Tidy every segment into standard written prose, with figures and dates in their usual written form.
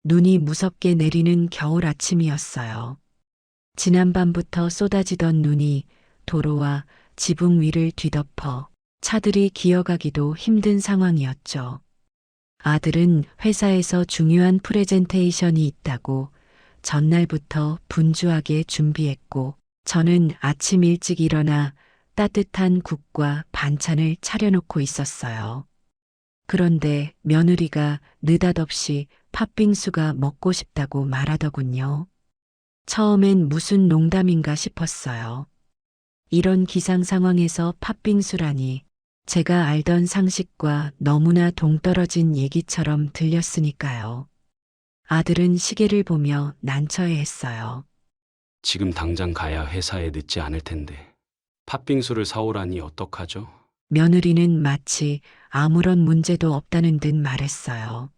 눈이 무섭게 내리는 겨울 아침이었어요. 지난밤부터 쏟아지던 눈이 도로와 지붕 위를 뒤덮어 차들이 기어가기도 힘든 상황이었죠. 아들은 회사에서 중요한 프레젠테이션이 있다고 전날부터 분주하게 준비했고, 저는 아침 일찍 일어나 따뜻한 국과 반찬을 차려놓고 있었어요. 그런데 며느리가 느닷없이 팥빙수가 먹고 싶다고 말하더군요. 처음엔 무슨 농담인가 싶었어요. 이런 기상 상황에서 팥빙수라니, 제가 알던 상식과 너무나 동떨어진 얘기처럼 들렸으니까요. 아들은 시계를 보며 난처해했어요. 지금 당장 가야 회사에 늦지 않을 텐데. 팥빙수를 사오라니 어떡하죠? 며느리는 마치 아무런 문제도 없다는 듯 말했어요.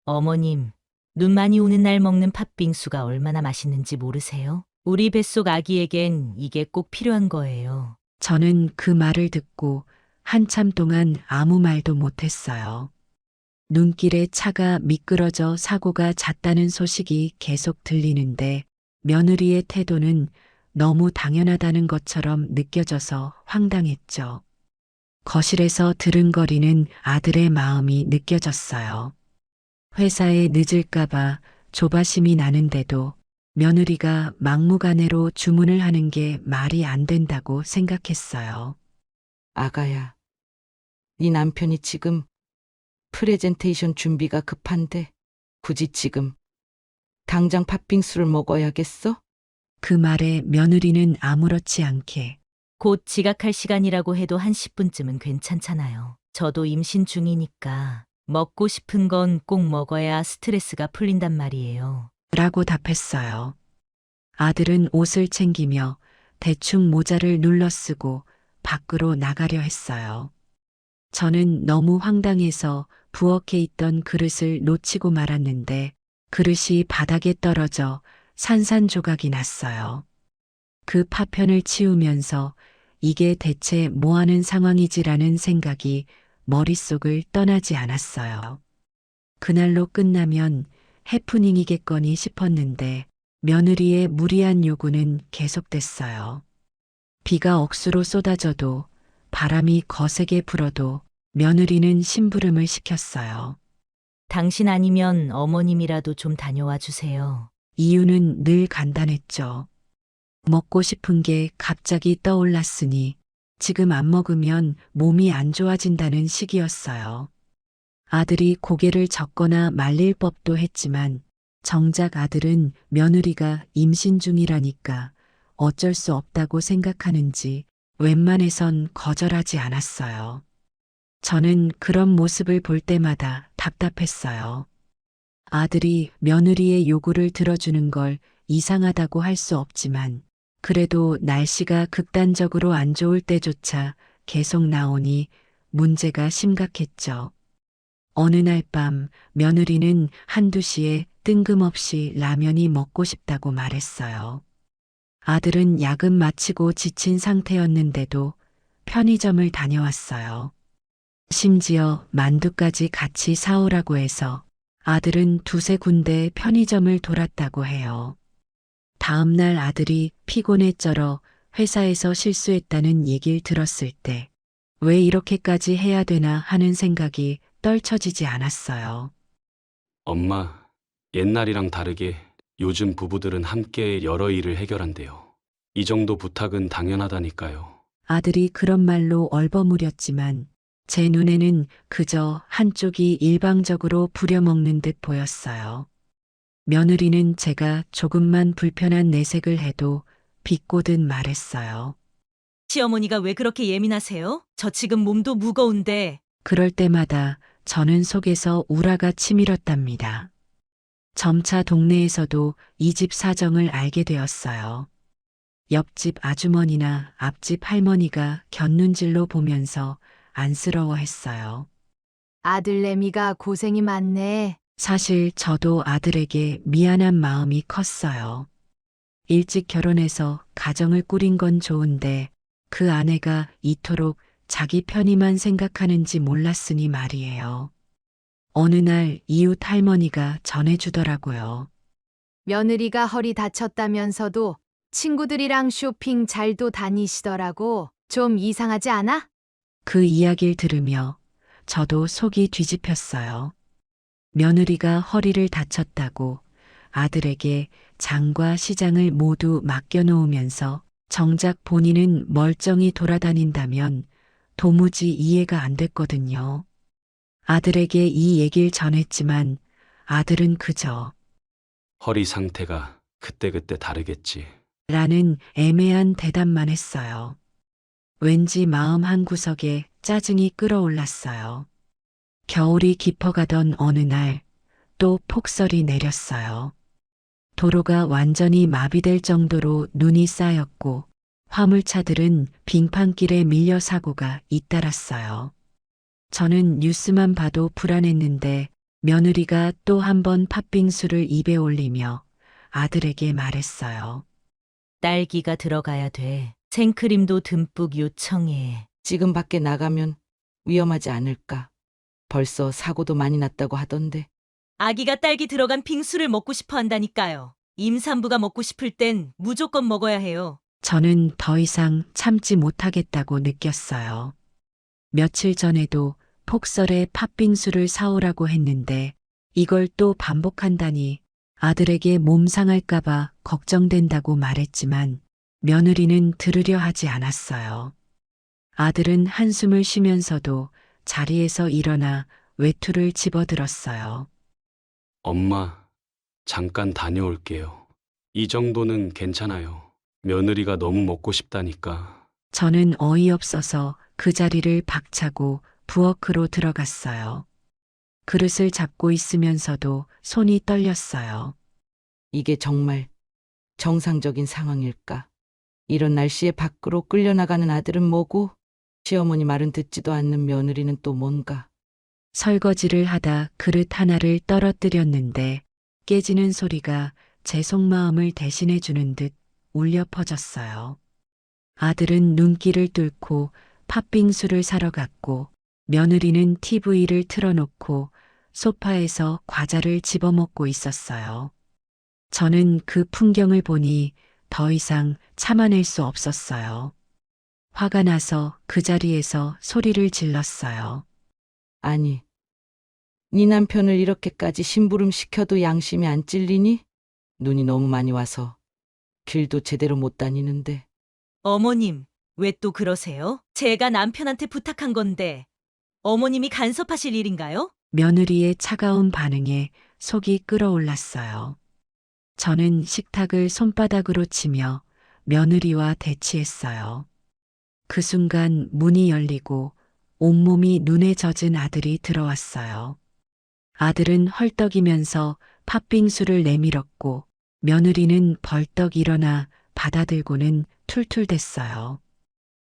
어머님, 눈 많이 오는 날 먹는 팥빙수가 얼마나 맛있는지 모르세요? 우리 뱃속 아기에겐 이게 꼭 필요한 거예요. 저는 그 말을 듣고 한참 동안 아무 말도 못했어요. 눈길에 차가 미끄러져 사고가 잦다는 소식이 계속 들리는데 며느리의 태도는 너무 당연하다는 것처럼 느껴져서 황당했죠. 거실에서 드릉거리는 아들의 마음이 느껴졌어요. 회사에 늦을까봐 조바심이 나는데도 며느리가 막무가내로 주문을 하는 게 말이 안 된다고 생각했어요. 아가야, 네 남편이 지금 프레젠테이션 준비가 급한데 굳이 지금 당장 팥빙수를 먹어야겠어? 그 말에 며느리는 아무렇지 않게 곧 지각할 시간이라고 해도 한 10분쯤은 괜찮잖아요. 저도 임신 중이니까 먹고 싶은 건 꼭 먹어야 스트레스가 풀린단 말이에요. 라고 답했어요. 아들은 옷을 챙기며 대충 모자를 눌러 쓰고 밖으로 나가려 했어요. 저는 너무 황당해서 부엌에 있던 그릇을 놓치고 말았는데 그릇이 바닥에 떨어져 산산조각이 났어요. 그 파편을 치우면서 이게 대체 뭐 하는 상황이지라는 생각이 머릿속을 떠나지 않았어요. 그날로 끝나면 해프닝이겠거니 싶었는데 며느리의 무리한 요구는 계속됐어요. 비가 억수로 쏟아져도 바람이 거세게 불어도 며느리는 심부름을 시켰어요. 당신 아니면 어머님이라도 좀 다녀와 주세요. 이유는 늘 간단했죠. 먹고 싶은 게 갑자기 떠올랐으니 지금 안 먹으면 몸이 안 좋아진다는 시기였어요. 아들이 고개를 젓거나 말릴 법도 했지만 정작 아들은 며느리가 임신 중이라니까 어쩔 수 없다고 생각하는지 웬만해선 거절하지 않았어요. 저는 그런 모습을 볼 때마다 답답했어요. 아들이 며느리의 요구를 들어주는 걸 이상하다고 할 수 없지만 그래도 날씨가 극단적으로 안 좋을 때조차 계속 나오니 문제가 심각했죠. 어느 날 밤 며느리는 한두 시에 뜬금없이 라면이 먹고 싶다고 말했어요. 아들은 야근 마치고 지친 상태였는데도 편의점을 다녀왔어요. 심지어 만두까지 같이 사오라고 해서 아들은 두세 군데 편의점을 돌았다고 해요. 다음 날 아들이 피곤에 쩔어 회사에서 실수했다는 얘기를 들었을 때 왜 이렇게까지 해야 되나 하는 생각이 떨쳐지지 않았어요. 엄마, 옛날이랑 다르게 요즘 부부들은 함께 여러 일을 해결한대요. 이 정도 부탁은 당연하다니까요. 아들이 그런 말로 얼버무렸지만 제 눈에는 그저 한쪽이 일방적으로 부려먹는 듯 보였어요. 며느리는 제가 조금만 불편한 내색을 해도 비꼬듯 말했어요. 시어머니가 왜 그렇게 예민하세요? 저 지금 몸도 무거운데. 그럴 때마다 저는 속에서 우라가 치밀었답니다. 점차 동네에서도 이 집 사정을 알게 되었어요. 옆집 아주머니나 앞집 할머니가 곁눈질로 보면서 안쓰러워했어요. 아들내미가 고생이 많네. 사실 저도 아들에게 미안한 마음이 컸어요. 일찍 결혼해서 가정을 꾸린 건 좋은데 그 아내가 이토록 자기 편의만 생각하는지 몰랐으니 말이에요. 어느 날 이웃 할머니가 전해주더라고요. 며느리가 허리 다쳤다면서도 친구들이랑 쇼핑 잘도 다니시더라고. 좀 이상하지 않아? 그 이야기를 들으며 저도 속이 뒤집혔어요. 며느리가 허리를 다쳤다고 아들에게 장과 시장을 모두 맡겨놓으면서 정작 본인은 멀쩡히 돌아다닌다면 도무지 이해가 안 됐거든요. 아들에게 이 얘기를 전했지만 아들은 그저 허리 상태가 그때그때 다르겠지. 라는 애매한 대답만 했어요. 왠지 마음 한구석에 짜증이 끓어올랐어요. 겨울이 깊어가던 어느 날 또 폭설이 내렸어요. 도로가 완전히 마비될 정도로 눈이 쌓였고 화물차들은 빙판길에 밀려 사고가 잇따랐어요. 저는 뉴스만 봐도 불안했는데 며느리가 또 한 번 팥빙수를 입에 올리며 아들에게 말했어요. 딸기가 들어가야 돼. 생크림도 듬뿍 요청해. 지금 밖에 나가면 위험하지 않을까? 벌써 사고도 많이 났다고 하던데. 아기가 딸기 들어간 빙수를 먹고 싶어 한다니까요. 임산부가 먹고 싶을 땐 무조건 먹어야 해요. 저는 더 이상 참지 못하겠다고 느꼈어요. 며칠 전에도 폭설에 팥빙수를 사오라고 했는데 이걸 또 반복한다니 아들에게 몸 상할까봐 걱정된다고 말했지만 며느리는 들으려 하지 않았어요. 아들은 한숨을 쉬면서도 자리에서 일어나 외투를 집어들었어요. 엄마, 잠깐 다녀올게요. 이 정도는 괜찮아요. 며느리가 너무 먹고 싶다니까. 저는 어이없어서 그 자리를 박차고 부엌으로 들어갔어요. 그릇을 잡고 있으면서도 손이 떨렸어요. 이게 정말 정상적인 상황일까? 이런 날씨에 밖으로 끌려나가는 아들은 뭐고 시어머니 말은 듣지도 않는 며느리는 또 뭔가. 설거지를 하다 그릇 하나를 떨어뜨렸는데 깨지는 소리가 제 속마음을 대신해 주는 듯 울려 퍼졌어요. 아들은 눈길을 뚫고 팥빙수를 사러 갔고 며느리는 TV를 틀어놓고 소파에서 과자를 집어먹고 있었어요. 저는 그 풍경을 보니 더 이상 참아낼 수 없었어요. 화가 나서 그 자리에서 소리를 질렀어요. 아니, 네 남편을 이렇게까지 심부름 시켜도 양심이 안 찔리니? 눈이 너무 많이 와서 길도 제대로 못 다니는데. 어머님, 왜 또 그러세요? 제가 남편한테 부탁한 건데 어머님이 간섭하실 일인가요? 며느리의 차가운 반응에 속이 끓어올랐어요. 저는 식탁을 손바닥으로 치며 며느리와 대치했어요. 그 순간 문이 열리고 온몸이 눈에 젖은 아들이 들어왔어요. 아들은 헐떡이면서 팥빙수를 내밀었고 며느리는 벌떡 일어나 받아들고는 툴툴댔어요.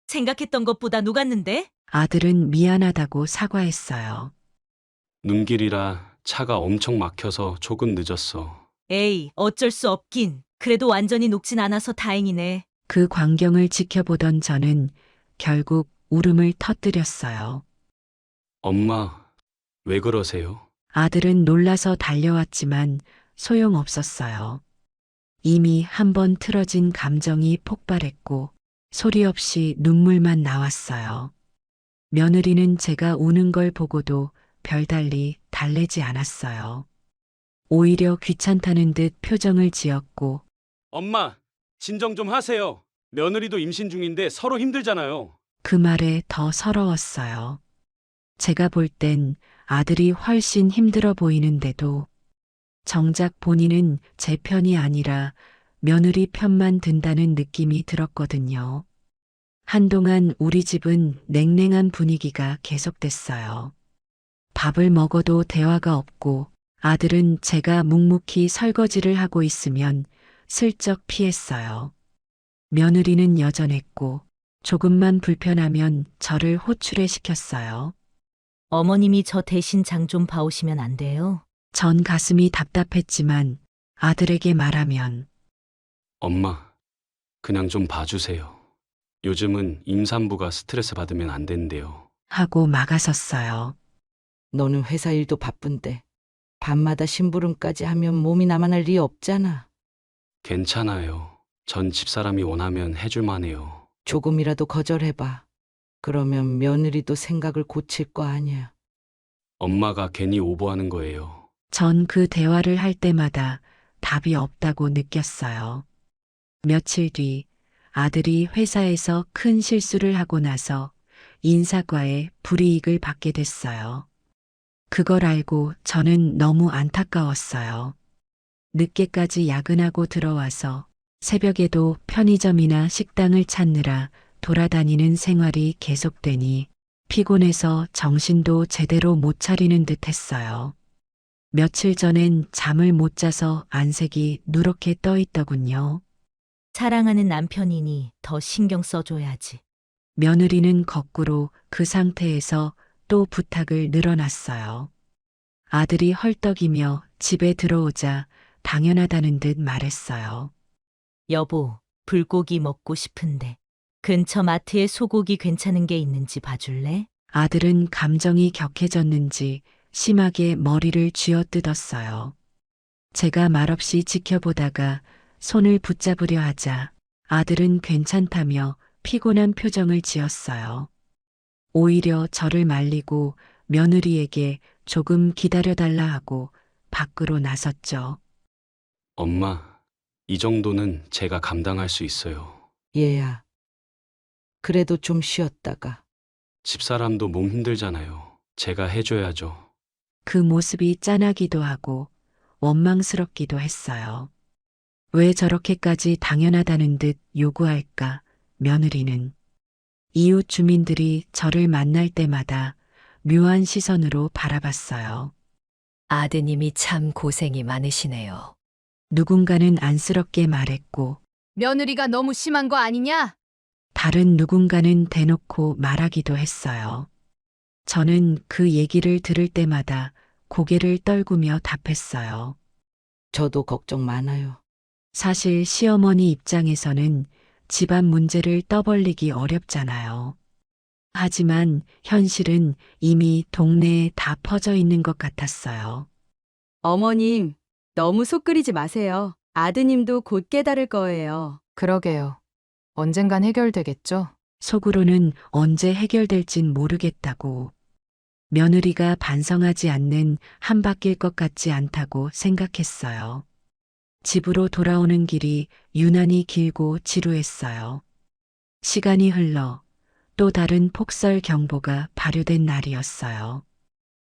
생각했던 것보다 녹았는데? 아들은 미안하다고 사과했어요. 눈길이라 차가 엄청 막혀서 조금 늦었어. 에이, 어쩔 수 없긴. 그래도 완전히 녹진 않아서 다행이네. 그 광경을 지켜보던 저는 결국 울음을 터뜨렸어요. 엄마, 왜 그러세요? 아들은 놀라서 달려왔지만 소용없었어요. 이미 한 번 틀어진 감정이 폭발했고 소리 없이 눈물만 나왔어요. 며느리는 제가 우는 걸 보고도 별달리 달래지 않았어요. 오히려 귀찮다는 듯 표정을 지었고 엄마, 진정 좀 하세요. 며느리도 임신 중인데 서로 힘들잖아요. 그 말에 더 서러웠어요. 제가 볼 땐 아들이 훨씬 힘들어 보이는데도 정작 본인은 제 편이 아니라 며느리 편만 든다는 느낌이 들었거든요. 한동안 우리 집은 냉랭한 분위기가 계속됐어요. 밥을 먹어도 대화가 없고 아들은 제가 묵묵히 설거지를 하고 있으면 슬쩍 피했어요. 며느리는 여전했고 조금만 불편하면 저를 호출해 시켰어요. 어머님이 저 대신 장 좀 봐오시면 안 돼요? 전 가슴이 답답했지만 아들에게 말하면 엄마, 그냥 좀 봐주세요. 요즘은 임산부가 스트레스 받으면 안 된대요. 하고 막아섰어요. 너는 회사 일도 바쁜데 밤마다 심부름까지 하면 몸이 나만할 리 없잖아. 괜찮아요. 전 집사람이 원하면 해줄만 해요. 조금이라도 거절해봐. 그러면 며느리도 생각을 고칠 거 아니야. 엄마가 괜히 오버하는 거예요. 전 그 대화를 할 때마다 답이 없다고 느꼈어요. 며칠 뒤 아들이 회사에서 큰 실수를 하고 나서 인사과에 불이익을 받게 됐어요. 그걸 알고 저는 너무 안타까웠어요. 늦게까지 야근하고 들어와서 새벽에도 편의점이나 식당을 찾느라 돌아다니는 생활이 계속되니 피곤해서 정신도 제대로 못 차리는 듯 했어요. 며칠 전엔 잠을 못 자서 안색이 누렇게 떠 있더군요. 사랑하는 남편이니 더 신경 써줘야지. 며느리는 거꾸로 그 상태에서 또 부탁을 늘어놨어요. 아들이 헐떡이며 집에 들어오자 당연하다는 듯 말했어요. 여보, 불고기 먹고 싶은데 근처 마트에 소고기 괜찮은 게 있는지 봐줄래? 아들은 감정이 격해졌는지 심하게 머리를 쥐어뜯었어요. 제가 말없이 지켜보다가 손을 붙잡으려 하자 아들은 괜찮다며 피곤한 표정을 지었어요. 오히려 저를 말리고 며느리에게 조금 기다려달라 하고 밖으로 나섰죠. 엄마, 이 정도는 제가 감당할 수 있어요. 얘야. 그래도 좀 쉬었다가. 집사람도 몸 힘들잖아요. 제가 해줘야죠. 그 모습이 짠하기도 하고 원망스럽기도 했어요. 왜 저렇게까지 당연하다는 듯 요구할까, 며느리는. 이웃 주민들이 저를 만날 때마다 묘한 시선으로 바라봤어요. 아드님이 참 고생이 많으시네요. 누군가는 안쓰럽게 말했고, 며느리가 너무 심한 거 아니냐? 다른 누군가는 대놓고 말하기도 했어요. 저는 그 얘기를 들을 때마다 고개를 떨구며 답했어요. 저도 걱정 많아요. 사실 시어머니 입장에서는 집안 문제를 떠벌리기 어렵잖아요. 하지만 현실은 이미 동네에 다 퍼져 있는 것 같았어요. 어머님, 너무 속 끓이지 마세요. 아드님도 곧 깨달을 거예요. 그러게요. 언젠간 해결되겠죠? 속으로는 언제 해결될진 모르겠다고. 며느리가 반성하지 않는 한 바뀔 것 같지 않다고 생각했어요. 집으로 돌아오는 길이 유난히 길고 지루했어요. 시간이 흘러 또 다른 폭설 경보가 발효된 날이었어요.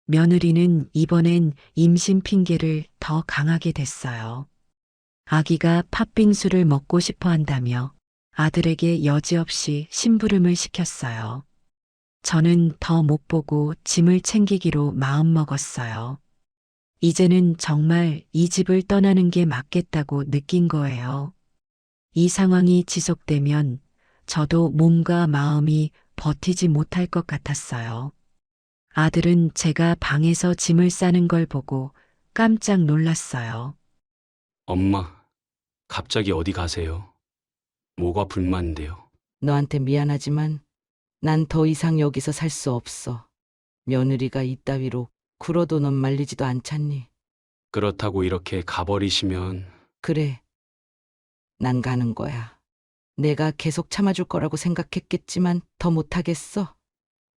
며느리는 이번엔 임신 핑계를 더 강하게 댔어요. 아기가 팥빙수를 먹고 싶어 한다며 아들에게 여지없이 심부름을 시켰어요. 저는 더 못 보고 짐을 챙기기로 마음먹었어요. 이제는 정말 이 집을 떠나는 게 맞겠다고 느낀 거예요. 이 상황이 지속되면 저도 몸과 마음이 버티지 못할 것 같았어요. 아들은 제가 방에서 짐을 싸는 걸 보고 깜짝 놀랐어요. 엄마, 갑자기 어디 가세요? 뭐가 불만인데요? 너한테 미안하지만 난 더 이상 여기서 살 수 없어. 며느리가 이따위로 굴어도 넌 말리지도 않잖니. 그렇다고 이렇게 가버리시면 그래. 난 가는 거야. 내가 계속 참아줄 거라고 생각했겠지만 더 못하겠어.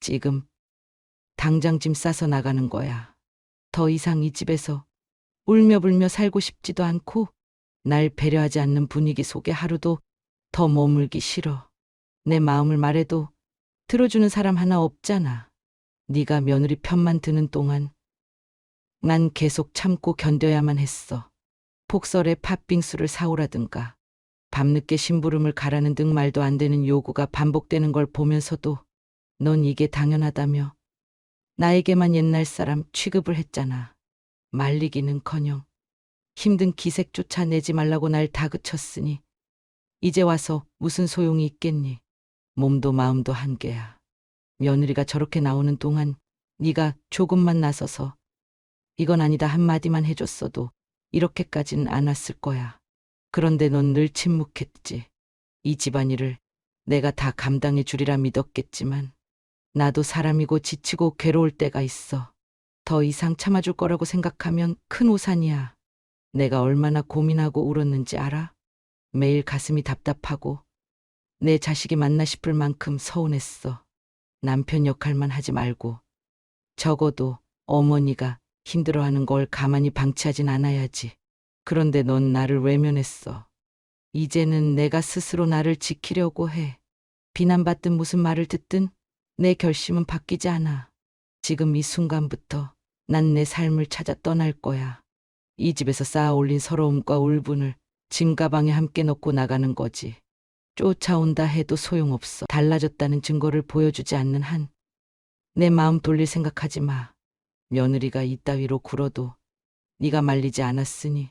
지금 당장 짐 싸서 나가는 거야. 더 이상 이 집에서 울며 불며 살고 싶지도 않고 날 배려하지 않는 분위기 속에 하루도 더 머물기 싫어. 내 마음을 말해도 들어주는 사람 하나 없잖아. 네가 며느리 편만 드는 동안 난 계속 참고 견뎌야만 했어. 폭설에 팥빙수를 사오라든가 밤늦게 심부름을 가라는 등 말도 안 되는 요구가 반복되는 걸 보면서도 넌 이게 당연하다며 나에게만 옛날 사람 취급을 했잖아. 말리기는커녕 힘든 기색조차 내지 말라고 날 다그쳤으니 이제 와서 무슨 소용이 있겠니? 몸도 마음도 한계야. 며느리가 저렇게 나오는 동안 네가 조금만 나서서 이건 아니다 한마디만 해줬어도 이렇게까지는 안 왔을 거야. 그런데 넌 늘 침묵했지. 이 집안일을 내가 다 감당해 주리라 믿었겠지만 나도 사람이고 지치고 괴로울 때가 있어. 더 이상 참아줄 거라고 생각하면 큰 오산이야. 내가 얼마나 고민하고 울었는지 알아? 매일 가슴이 답답하고 내 자식이 맞나 싶을 만큼 서운했어. 남편 역할만 하지 말고 적어도 어머니가 힘들어하는 걸 가만히 방치하진 않아야지. 그런데 넌 나를 외면했어. 이제는 내가 스스로 나를 지키려고 해. 비난받든 무슨 말을 듣든 내 결심은 바뀌지 않아. 지금 이 순간부터 난 내 삶을 찾아 떠날 거야. 이 집에서 쌓아 올린 서러움과 울분을 짐 가방에 함께 넣고 나가는 거지. 쫓아온다 해도 소용없어. 달라졌다는 증거를 보여주지 않는 한 내 마음 돌릴 생각하지 마. 며느리가 이따위로 굴어도 네가 말리지 않았으니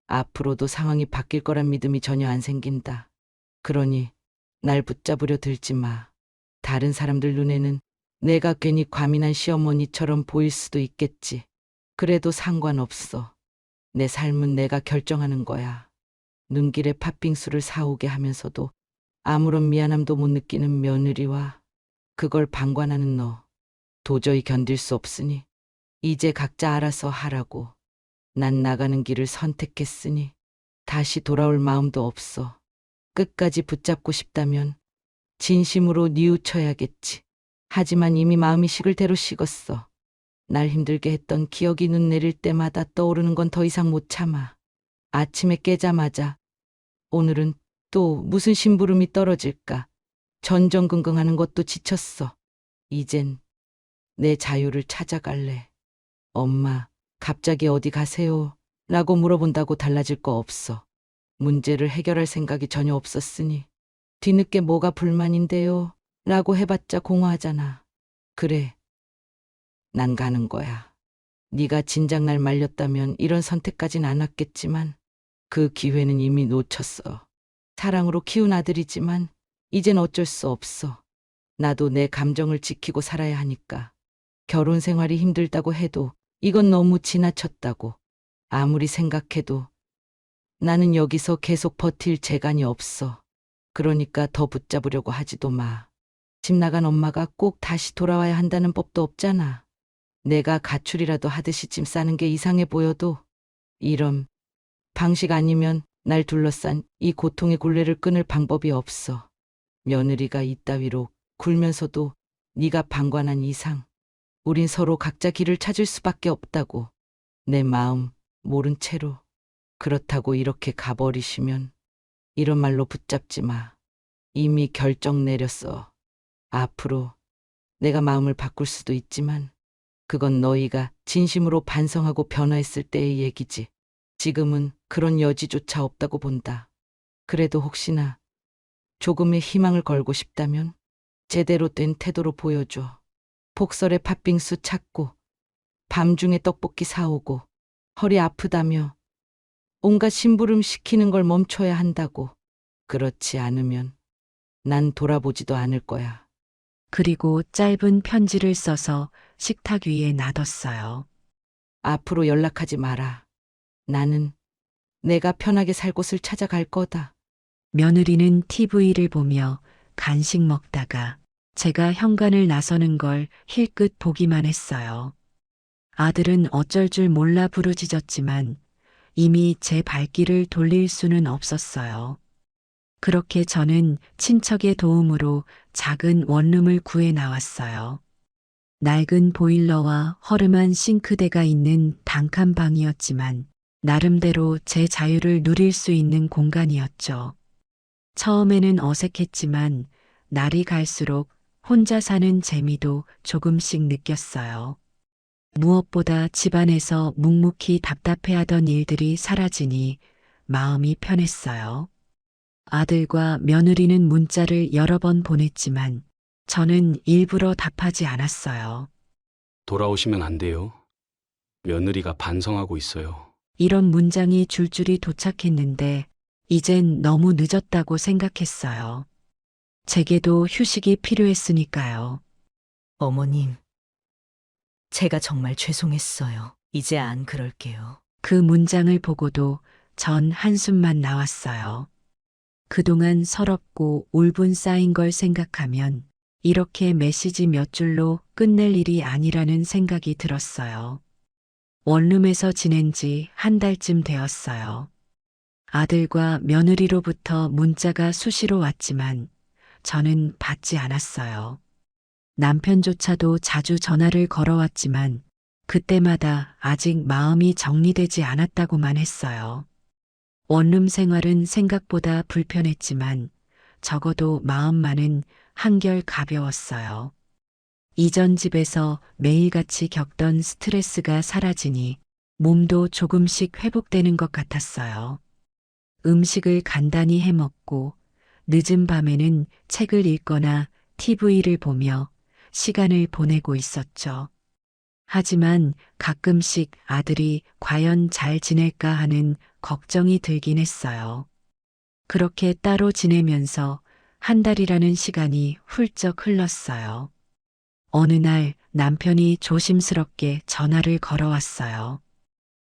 앞으로도 상황이 바뀔 거란 믿음이 전혀 안 생긴다. 그러니 날 붙잡으려 들지 마. 다른 사람들 눈에는 내가 괜히 과민한 시어머니처럼 보일 수도 있겠지. 그래도 상관없어. 내 삶은 내가 결정하는 거야. 눈길에 팥빙수를 사오게 하면서도 아무런 미안함도 못 느끼는 며느리와 그걸 방관하는 너. 도저히 견딜 수 없으니 이제 각자 알아서 하라고. 난 나가는 길을 선택했으니 다시 돌아올 마음도 없어. 끝까지 붙잡고 싶다면 진심으로 뉘우쳐야겠지. 하지만 이미 마음이 식을 대로 식었어. 날 힘들게 했던 기억이 눈 내릴 때마다 떠오르는 건 더 이상 못 참아. 아침에 깨자마자 오늘은 또 무슨 심부름이 떨어질까. 전전긍긍하는 것도 지쳤어. 이젠 내 자유를 찾아갈래. 엄마, 갑자기 어디 가세요? 라고 물어본다고 달라질 거 없어. 문제를 해결할 생각이 전혀 없었으니 뒤늦게 뭐가 불만인데요? 라고 해봤자 공허하잖아. 그래, 난 가는 거야. 네가 진작 날 말렸다면 이런 선택까진 안 왔겠지만 그 기회는 이미 놓쳤어. 사랑으로 키운 아들이지만 이젠 어쩔 수 없어. 나도 내 감정을 지키고 살아야 하니까. 결혼 생활이 힘들다고 해도 이건 너무 지나쳤다고. 아무리 생각해도 나는 여기서 계속 버틸 재간이 없어. 그러니까 더 붙잡으려고 하지도 마. 집 나간 엄마가 꼭 다시 돌아와야 한다는 법도 없잖아. 내가 가출이라도 하듯이 짐 싸는 게 이상해 보여도 이런 방식 아니면 날 둘러싼 이 고통의 굴레를 끊을 방법이 없어. 며느리가 이따위로 굴면서도 네가 방관한 이상 우린 서로 각자 길을 찾을 수밖에 없다고. 내 마음 모른 채로. 그렇다고 이렇게 가버리시면 이런 말로 붙잡지 마. 이미 결정 내렸어. 앞으로 내가 마음을 바꿀 수도 있지만 그건 너희가 진심으로 반성하고 변화했을 때의 얘기지. 지금은 그런 여지조차 없다고 본다. 그래도 혹시나 조금의 희망을 걸고 싶다면 제대로 된 태도로 보여줘. 폭설에 팥빙수 찾고 밤중에 떡볶이 사오고 허리 아프다며 온갖 심부름 시키는 걸 멈춰야 한다고. 그렇지 않으면 난 돌아보지도 않을 거야. 그리고 짧은 편지를 써서 식탁 위에 놔뒀어요. 앞으로 연락하지 마라. 나는 내가 편하게 살 곳을 찾아갈 거다. 며느리는 TV를 보며 간식 먹다가 제가 현관을 나서는 걸 힐끗 보기만 했어요. 아들은 어쩔 줄 몰라 부르짖었지만 이미 제 발길을 돌릴 수는 없었어요. 그렇게 저는 친척의 도움으로 작은 원룸을 구해 나왔어요. 낡은 보일러와 허름한 싱크대가 있는 단칸 방이었지만 나름대로 제 자유를 누릴 수 있는 공간이었죠. 처음에는 어색했지만 날이 갈수록 혼자 사는 재미도 조금씩 느꼈어요. 무엇보다 집안에서 묵묵히 답답해하던 일들이 사라지니 마음이 편했어요. 아들과 며느리는 문자를 여러 번 보냈지만 저는 일부러 답하지 않았어요. 돌아오시면 안 돼요. 며느리가 반성하고 있어요. 이런 문장이 줄줄이 도착했는데 이젠 너무 늦었다고 생각했어요. 제게도 휴식이 필요했으니까요. 어머님, 제가 정말 죄송했어요. 이제 안 그럴게요. 그 문장을 보고도 전 한숨만 나왔어요. 그동안 서럽고 울분 쌓인 걸 생각하면 이렇게 메시지 몇 줄로 끝낼 일이 아니라는 생각이 들었어요. 원룸에서 지낸 지 한 달쯤 되었어요. 아들과 며느리로부터 문자가 수시로 왔지만 저는 받지 않았어요. 남편조차도 자주 전화를 걸어왔지만 그때마다 아직 마음이 정리되지 않았다고만 했어요. 원룸 생활은 생각보다 불편했지만 적어도 마음만은 한결 가벼웠어요. 이전 집에서 매일같이 겪던 스트레스가 사라지니 몸도 조금씩 회복되는 것 같았어요. 음식을 간단히 해 먹고 늦은 밤에는 책을 읽거나 TV를 보며 시간을 보내고 있었죠. 하지만 가끔씩 아들이 과연 잘 지낼까 하는 걱정이 들긴 했어요. 그렇게 따로 지내면서 한 달이라는 시간이 훌쩍 흘렀어요. 어느 날 남편이 조심스럽게 전화를 걸어왔어요.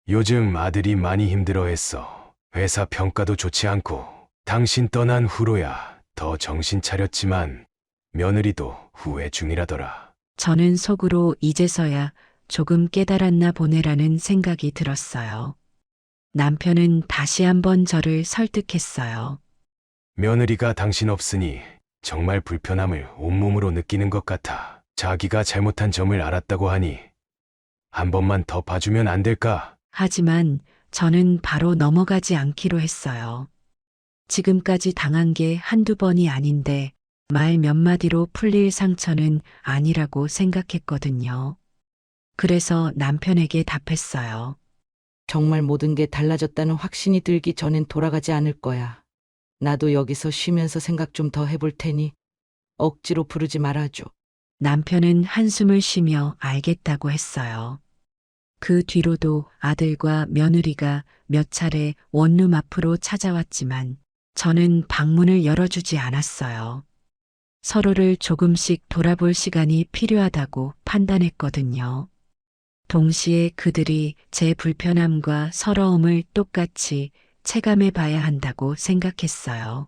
요즘 아들이 많이 힘들어했어. 회사 평가도 좋지 않고 당신 떠난 후로야 더 정신 차렸지만 며느리도 후회 중이라더라. 저는 속으로 이제서야 조금 깨달았나 보네라는 생각이 들었어요. 남편은 다시 한번 저를 설득했어요. 며느리가 당신 없으니 정말 불편함을 온몸으로 느끼는 것 같아. 자기가 잘못한 점을 알았다고 하니 한 번만 더 봐주면 안 될까? 하지만 저는 바로 넘어가지 않기로 했어요. 지금까지 당한 게 한두 번이 아닌데 말 몇 마디로 풀릴 상처는 아니라고 생각했거든요. 그래서 남편에게 답했어요. 정말 모든 게 달라졌다는 확신이 들기 전엔 돌아가지 않을 거야. 나도 여기서 쉬면서 생각 좀 더 해볼 테니 억지로 부르지 말아줘. 남편은 한숨을 쉬며 알겠다고 했어요. 그 뒤로도 아들과 며느리가 몇 차례 원룸 앞으로 찾아왔지만 저는 방문을 열어주지 않았어요. 서로를 조금씩 돌아볼 시간이 필요하다고 판단했거든요. 동시에 그들이 제 불편함과 서러움을 똑같이 체감해 봐야 한다고 생각했어요.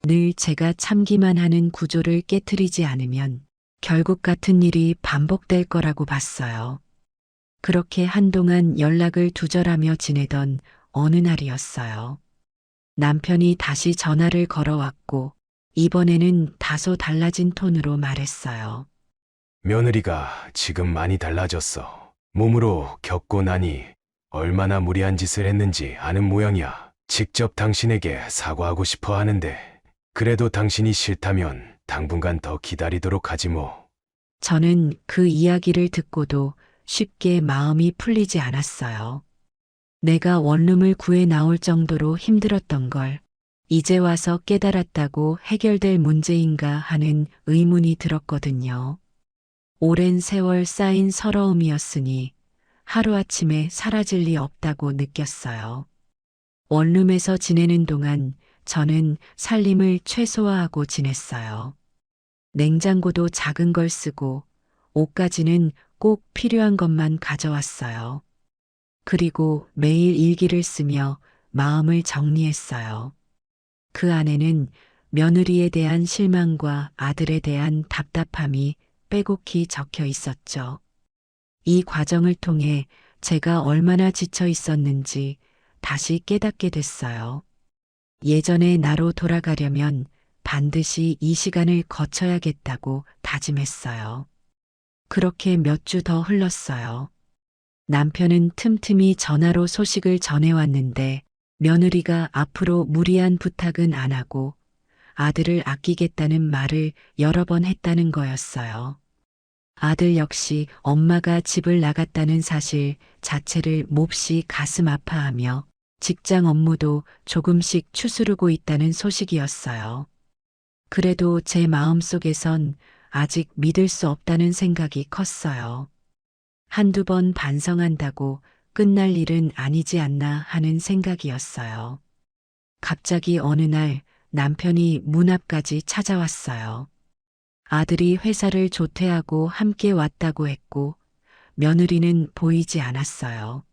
늘 제가 참기만 하는 구조를 깨트리지 않으면 결국 같은 일이 반복될 거라고 봤어요. 그렇게 한동안 연락을 두절하며 지내던 어느 날이었어요. 남편이 다시 전화를 걸어왔고 이번에는 다소 달라진 톤으로 말했어요. 며느리가 지금 많이 달라졌어. 몸으로 겪고 나니 얼마나 무리한 짓을 했는지 아는 모양이야. 직접 당신에게 사과하고 싶어 하는데 그래도 당신이 싫다면 당분간 더 기다리도록 하지 뭐. 저는 그 이야기를 듣고도 쉽게 마음이 풀리지 않았어요. 내가 원룸을 구해 나올 정도로 힘들었던 걸 이제 와서 깨달았다고 해결될 문제인가 하는 의문이 들었거든요. 오랜 세월 쌓인 서러움이었으니 하루아침에 사라질 리 없다고 느꼈어요. 원룸에서 지내는 동안 저는 살림을 최소화하고 지냈어요. 냉장고도 작은 걸 쓰고 옷까지는 꼭 필요한 것만 가져왔어요. 그리고 매일 일기를 쓰며 마음을 정리했어요. 그 안에는 며느리에 대한 실망과 아들에 대한 답답함이 빼곡히 적혀 있었죠. 이 과정을 통해 제가 얼마나 지쳐 있었는지 다시 깨닫게 됐어요. 예전의 나로 돌아가려면 반드시 이 시간을 거쳐야겠다고 다짐했어요. 그렇게 몇 주 더 흘렀어요. 남편은 틈틈이 전화로 소식을 전해왔는데 며느리가 앞으로 무리한 부탁은 안 하고 아들을 아끼겠다는 말을 여러 번 했다는 거였어요. 아들 역시 엄마가 집을 나갔다는 사실 자체를 몹시 가슴 아파하며 직장 업무도 조금씩 추스르고 있다는 소식이었어요. 그래도 제 마음속에선 아직 믿을 수 없다는 생각이 컸어요. 한두 번 반성한다고 끝날 일은 아니지 않나 하는 생각이었어요. 갑자기 어느 날 남편이 문 앞까지 찾아왔어요. 아들이 회사를 조퇴하고 함께 왔다고 했고 며느리는 보이지 않았어요.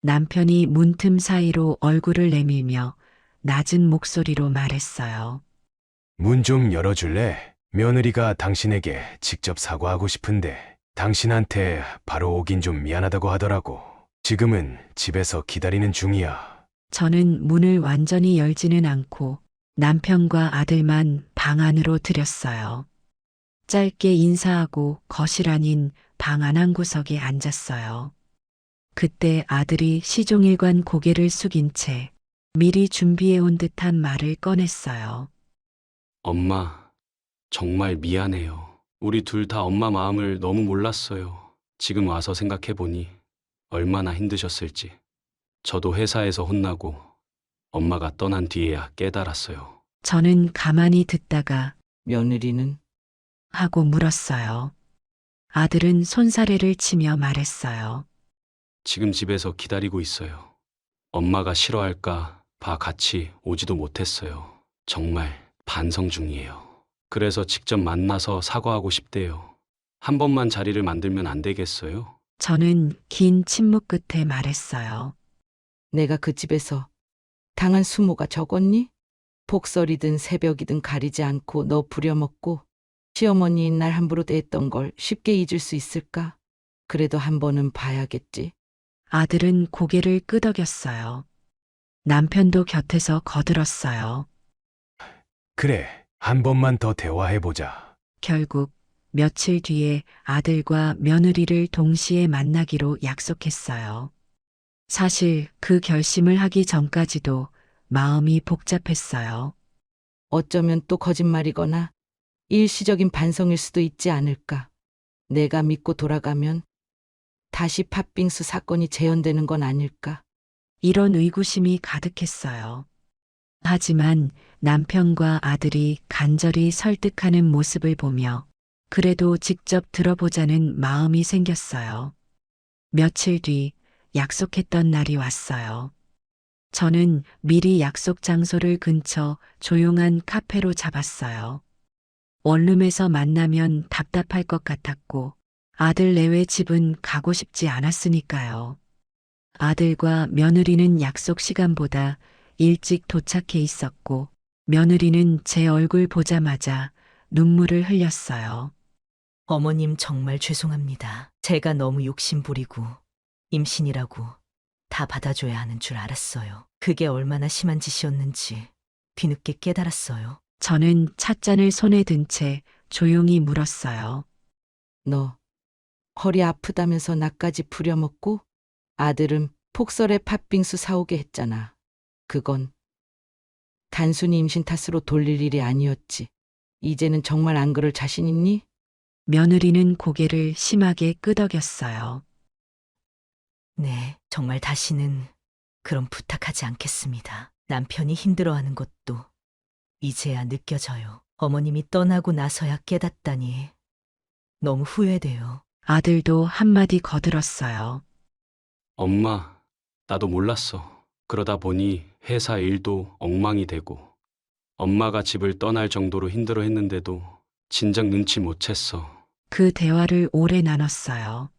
남편이 문틈 사이로 얼굴을 내밀며 낮은 목소리로 말했어요. 문 좀 열어줄래? 며느리가 당신에게 직접 사과하고 싶은데 당신한테 바로 오긴 좀 미안하다고 하더라고. 지금은 집에서 기다리는 중이야. 저는 문을 완전히 열지는 않고 남편과 아들만 방 안으로 들였어요. 짧게 인사하고 거실 아닌 방 안 한 구석에 앉았어요. 그때 아들이 시종일관 고개를 숙인 채 미리 준비해 온 듯한 말을 꺼냈어요. 엄마, 정말 미안해요. 우리 둘 다 엄마 마음을 너무 몰랐어요. 지금 와서 생각해보니 얼마나 힘드셨을지. 저도 회사에서 혼나고 엄마가 떠난 뒤에야 깨달았어요. 저는 가만히 듣다가 며느리는 하고 물었어요. 아들은 손사래를 치며 말했어요. 지금 집에서 기다리고 있어요. 엄마가 싫어할까 봐 같이 오지도 못했어요. 정말 반성 중이에요. 그래서 직접 만나서 사과하고 싶대요. 한 번만 자리를 만들면 안 되겠어요? 저는 긴 침묵 끝에 말했어요. 내가 그 집에서 당한 수모가 적었니? 복설이든 새벽이든 가리지 않고 너 부려먹고 시어머니인 날 함부로 대했던 걸 쉽게 잊을 수 있을까? 그래도 한 번은 봐야겠지. 아들은 고개를 끄덕였어요. 남편도 곁에서 거들었어요. 그래, 한 번만 더 대화해보자. 결국 며칠 뒤에 아들과 며느리를 동시에 만나기로 약속했어요. 사실 그 결심을 하기 전까지도 마음이 복잡했어요. 어쩌면 또 거짓말이거나 일시적인 반성일 수도 있지 않을까. 내가 믿고 돌아가면 다시 팥빙수 사건이 재현되는 건 아닐까. 이런 의구심이 가득했어요. 하지만 남편과 아들이 간절히 설득하는 모습을 보며 그래도 직접 들어보자는 마음이 생겼어요. 며칠 뒤 약속했던 날이 왔어요. 저는 미리 약속 장소를 근처 조용한 카페로 잡았어요. 원룸에서 만나면 답답할 것 같았고 아들 내외 집은 가고 싶지 않았으니까요. 아들과 며느리는 약속 시간보다 일찍 도착해 있었고 며느리는 제 얼굴 보자마자 눈물을 흘렸어요. 어머님 정말 죄송합니다. 제가 너무 욕심부리고 임신이라고 다 받아줘야 하는 줄 알았어요. 그게 얼마나 심한 짓이었는지 뒤늦게 깨달았어요. 저는 찻잔을 손에 든 채 조용히 물었어요. 너 허리 아프다면서 나까지 부려먹고 아들은 폭설에 팥빙수 사오게 했잖아. 그건 단순히 임신 탓으로 돌릴 일이 아니었지. 이제는 정말 안 그럴 자신 있니? 며느리는 고개를 심하게 끄덕였어요. 네, 정말 다시는 그런 부탁하지 않겠습니다. 남편이 힘들어하는 것도 이제야 느껴져요. 어머님이 떠나고 나서야 깨닫다니 너무 후회돼요. 아들도 한마디 거들었어요. 엄마, 나도 몰랐어. 그러다 보니 회사 일도 엉망이 되고 엄마가 집을 떠날 정도로 힘들어 했는데도 진작 눈치 못 챘어. 그 대화를 오래 나눴어요.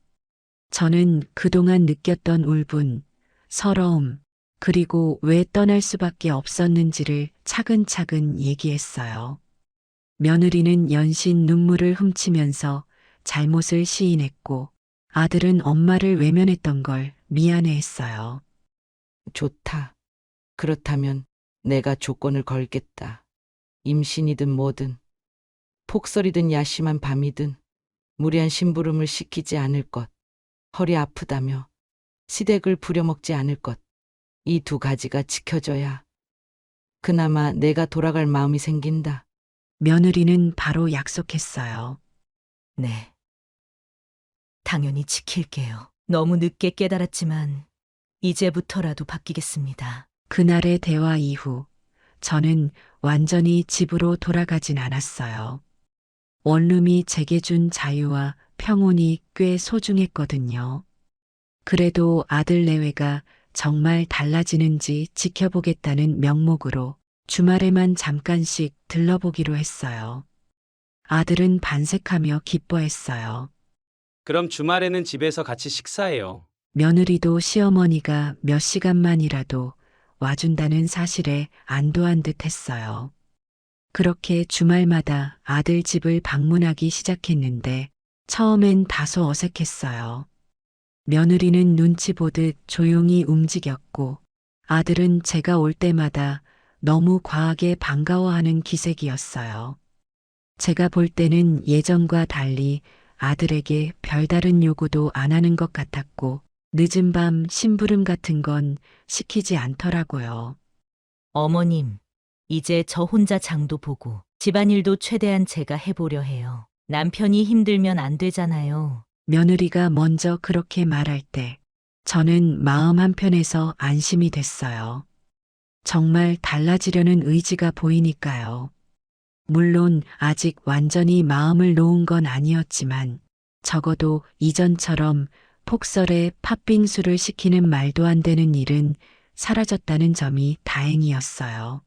저는 그동안 느꼈던 울분, 서러움, 그리고 왜 떠날 수밖에 없었는지를 차근차근 얘기했어요. 며느리는 연신 눈물을 훔치면서 잘못을 시인했고 아들은 엄마를 외면했던 걸 미안해했어요. 좋다. 그렇다면 내가 조건을 걸겠다. 임신이든 뭐든 폭설이든 야심한 밤이든 무리한 심부름을 시키지 않을 것. 허리 아프다며 시댁을 부려먹지 않을 것. 이 두 가지가 지켜져야 그나마 내가 돌아갈 마음이 생긴다. 며느리는 바로 약속했어요. 네. 당연히 지킬게요. 너무 늦게 깨달았지만 이제부터라도 바뀌겠습니다. 그날의 대화 이후 저는 완전히 집으로 돌아가진 않았어요. 원룸이 제게 준 자유와 평온이 꽤 소중했거든요. 그래도 아들 내외가 정말 달라지는지 지켜보겠다는 명목으로 주말에만 잠깐씩 들러보기로 했어요. 아들은 반색하며 기뻐했어요. 그럼 주말에는 집에서 같이 식사해요. 며느리도 시어머니가 몇 시간만이라도 와준다는 사실에 안도한 듯 했어요. 그렇게 주말마다 아들 집을 방문하기 시작했는데 처음엔 다소 어색했어요. 며느리는 눈치 보듯 조용히 움직였고 아들은 제가 올 때마다 너무 과하게 반가워하는 기색이었어요. 제가 볼 때는 예전과 달리 아들에게 별다른 요구도 안 하는 것 같았고 늦은 밤 심부름 같은 건 시키지 않더라고요. 어머님, 이제 저 혼자 장도 보고 집안일도 최대한 제가 해보려 해요. 남편이 힘들면 안 되잖아요. 며느리가 먼저 그렇게 말할 때 저는 마음 한편에서 안심이 됐어요. 정말 달라지려는 의지가 보이니까요. 물론 아직 완전히 마음을 놓은 건 아니었지만 적어도 이전처럼 폭설에 팥빙수를 시키는 말도 안 되는 일은 사라졌다는 점이 다행이었어요.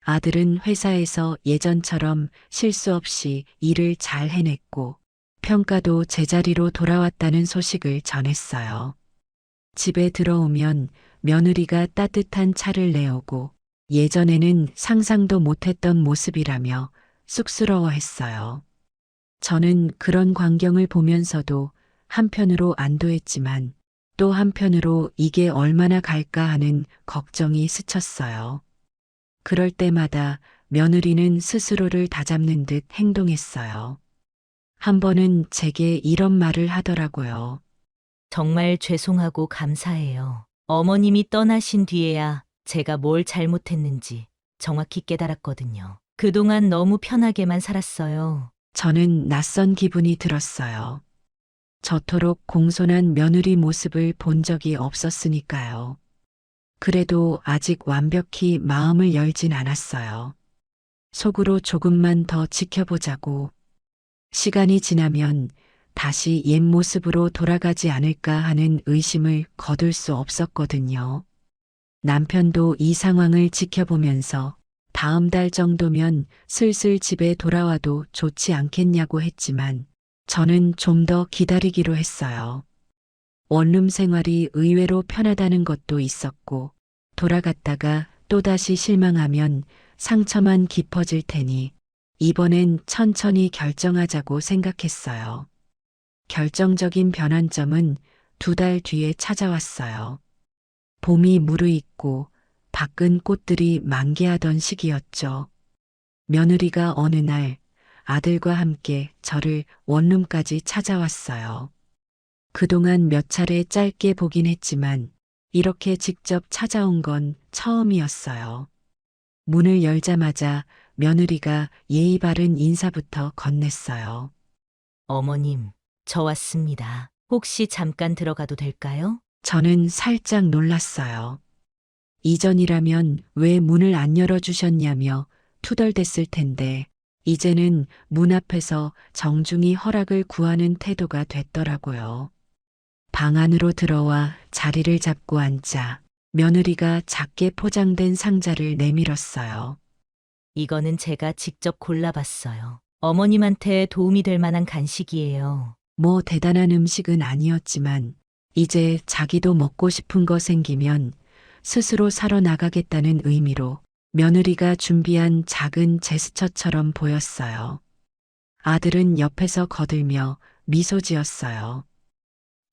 아들은 회사에서 예전처럼 실수 없이 일을 잘 해냈고 평가도 제자리로 돌아왔다는 소식을 전했어요. 집에 들어오면 며느리가 따뜻한 차를 내오고 예전에는 상상도 못했던 모습이라며 쑥스러워했어요. 저는 그런 광경을 보면서도 한편으로 안도했지만 또 한편으로 이게 얼마나 갈까 하는 걱정이 스쳤어요. 그럴 때마다 며느리는 스스로를 다잡는 듯 행동했어요. 한 번은 제게 이런 말을 하더라고요. 정말 죄송하고 감사해요. 어머님이 떠나신 뒤에야 제가 뭘 잘못했는지 정확히 깨달았거든요. 그동안 너무 편하게만 살았어요. 저는 낯선 기분이 들었어요. 저토록 공손한 며느리 모습을 본 적이 없었으니까요. 그래도 아직 완벽히 마음을 열진 않았어요. 속으로 조금만 더 지켜보자고. 시간이 지나면 다시 옛 모습으로 돌아가지 않을까 하는 의심을 거둘 수 없었거든요. 남편도 이 상황을 지켜보면서 다음 달 정도면 슬슬 집에 돌아와도 좋지 않겠냐고 했지만 저는 좀 더 기다리기로 했어요. 원룸 생활이 의외로 편하다는 것도 있었고 돌아갔다가 또다시 실망하면 상처만 깊어질 테니 이번엔 천천히 결정하자고 생각했어요. 결정적인 변환점은 2달 뒤에 찾아왔어요. 봄이 무르익고 밖은 꽃들이 만개하던 시기였죠. 며느리가 어느 날 아들과 함께 저를 원룸까지 찾아왔어요. 그동안 몇 차례 짧게 보긴 했지만 이렇게 직접 찾아온 건 처음이었어요. 문을 열자마자 며느리가 예의 바른 인사부터 건넸어요. 어머님, 저 왔습니다. 혹시 잠깐 들어가도 될까요? 저는 살짝 놀랐어요. 이전이라면 왜 문을 안 열어주셨냐며 투덜댔을 텐데 이제는 문 앞에서 정중히 허락을 구하는 태도가 됐더라고요. 방 안으로 들어와 자리를 잡고 앉자 며느리가 작게 포장된 상자를 내밀었어요. 이거는 제가 직접 골라봤어요. 어머님한테 도움이 될 만한 간식이에요. 뭐 대단한 음식은 아니었지만 이제 자기도 먹고 싶은 거 생기면 스스로 사러 나가겠다는 의미로 며느리가 준비한 작은 제스처처럼 보였어요. 아들은 옆에서 거들며 미소 지었어요.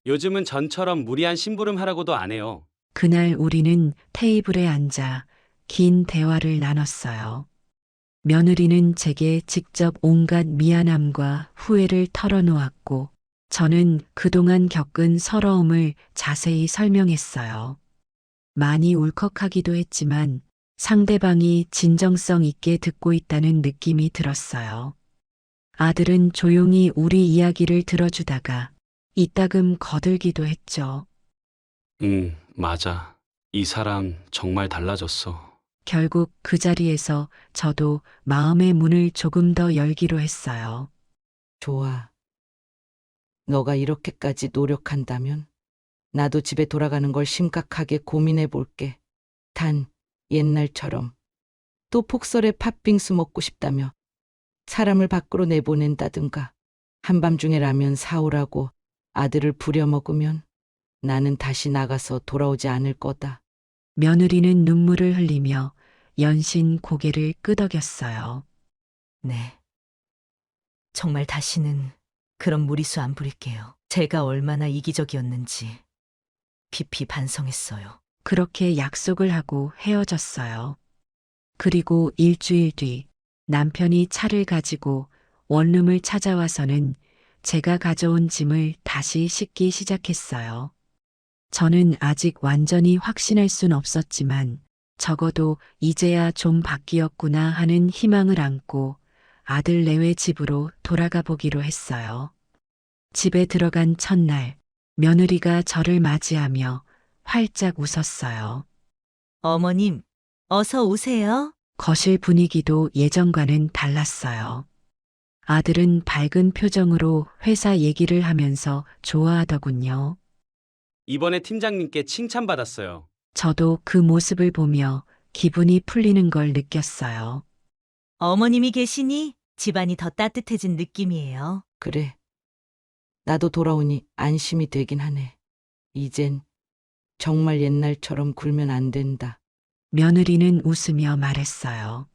요즘은 전처럼 무리한 심부름 하라고도 안 해요. 그날 우리는 테이블에 앉아 긴 대화를 나눴어요. 며느리는 제게 직접 온갖 미안함과 후회를 털어놓았고 저는 그동안 겪은 서러움을 자세히 설명했어요. 많이 울컥하기도 했지만 상대방이 진정성 있게 듣고 있다는 느낌이 들었어요. 아들은 조용히 우리 이야기를 들어주다가 이따금 거들기도 했죠. 맞아. 이 사람 정말 달라졌어. 결국 그 자리에서 저도 마음의 문을 조금 더 열기로 했어요. 좋아. 너가 이렇게까지 노력한다면 나도 집에 돌아가는 걸 심각하게 고민해 볼게. 단 옛날처럼 또 폭설에 팥빙수 먹고 싶다며 사람을 밖으로 내보낸다든가 한밤중에 라면 사오라고 아들을 부려먹으면 나는 다시 나가서 돌아오지 않을 거다. 며느리는 눈물을 흘리며 연신 고개를 끄덕였어요. 네. 정말 다시는 그런 무리수 안 부릴게요. 제가 얼마나 이기적이었는지 깊이 반성했어요. 그렇게 약속을 하고 헤어졌어요. 그리고 일주일 뒤 남편이 차를 가지고 원룸을 찾아와서는 제가 가져온 짐을 다시 싣기 시작했어요. 저는 아직 완전히 확신할 순 없었지만 적어도 이제야 좀 바뀌었구나 하는 희망을 안고 아들 내외 집으로 돌아가 보기로 했어요. 집에 들어간 첫날 며느리가 저를 맞이하며 활짝 웃었어요. 어머님, 어서 오세요. 거실 분위기도 예전과는 달랐어요. 아들은 밝은 표정으로 회사 얘기를 하면서 좋아하더군요. 이번에 팀장님께 칭찬받았어요. 저도 그 모습을 보며 기분이 풀리는 걸 느꼈어요. 어머님이 계시니 집안이 더 따뜻해진 느낌이에요. 그래. 나도 돌아오니 안심이 되긴 하네. 이젠 정말 옛날처럼 굴면 안 된다. 며느리는 웃으며 말했어요.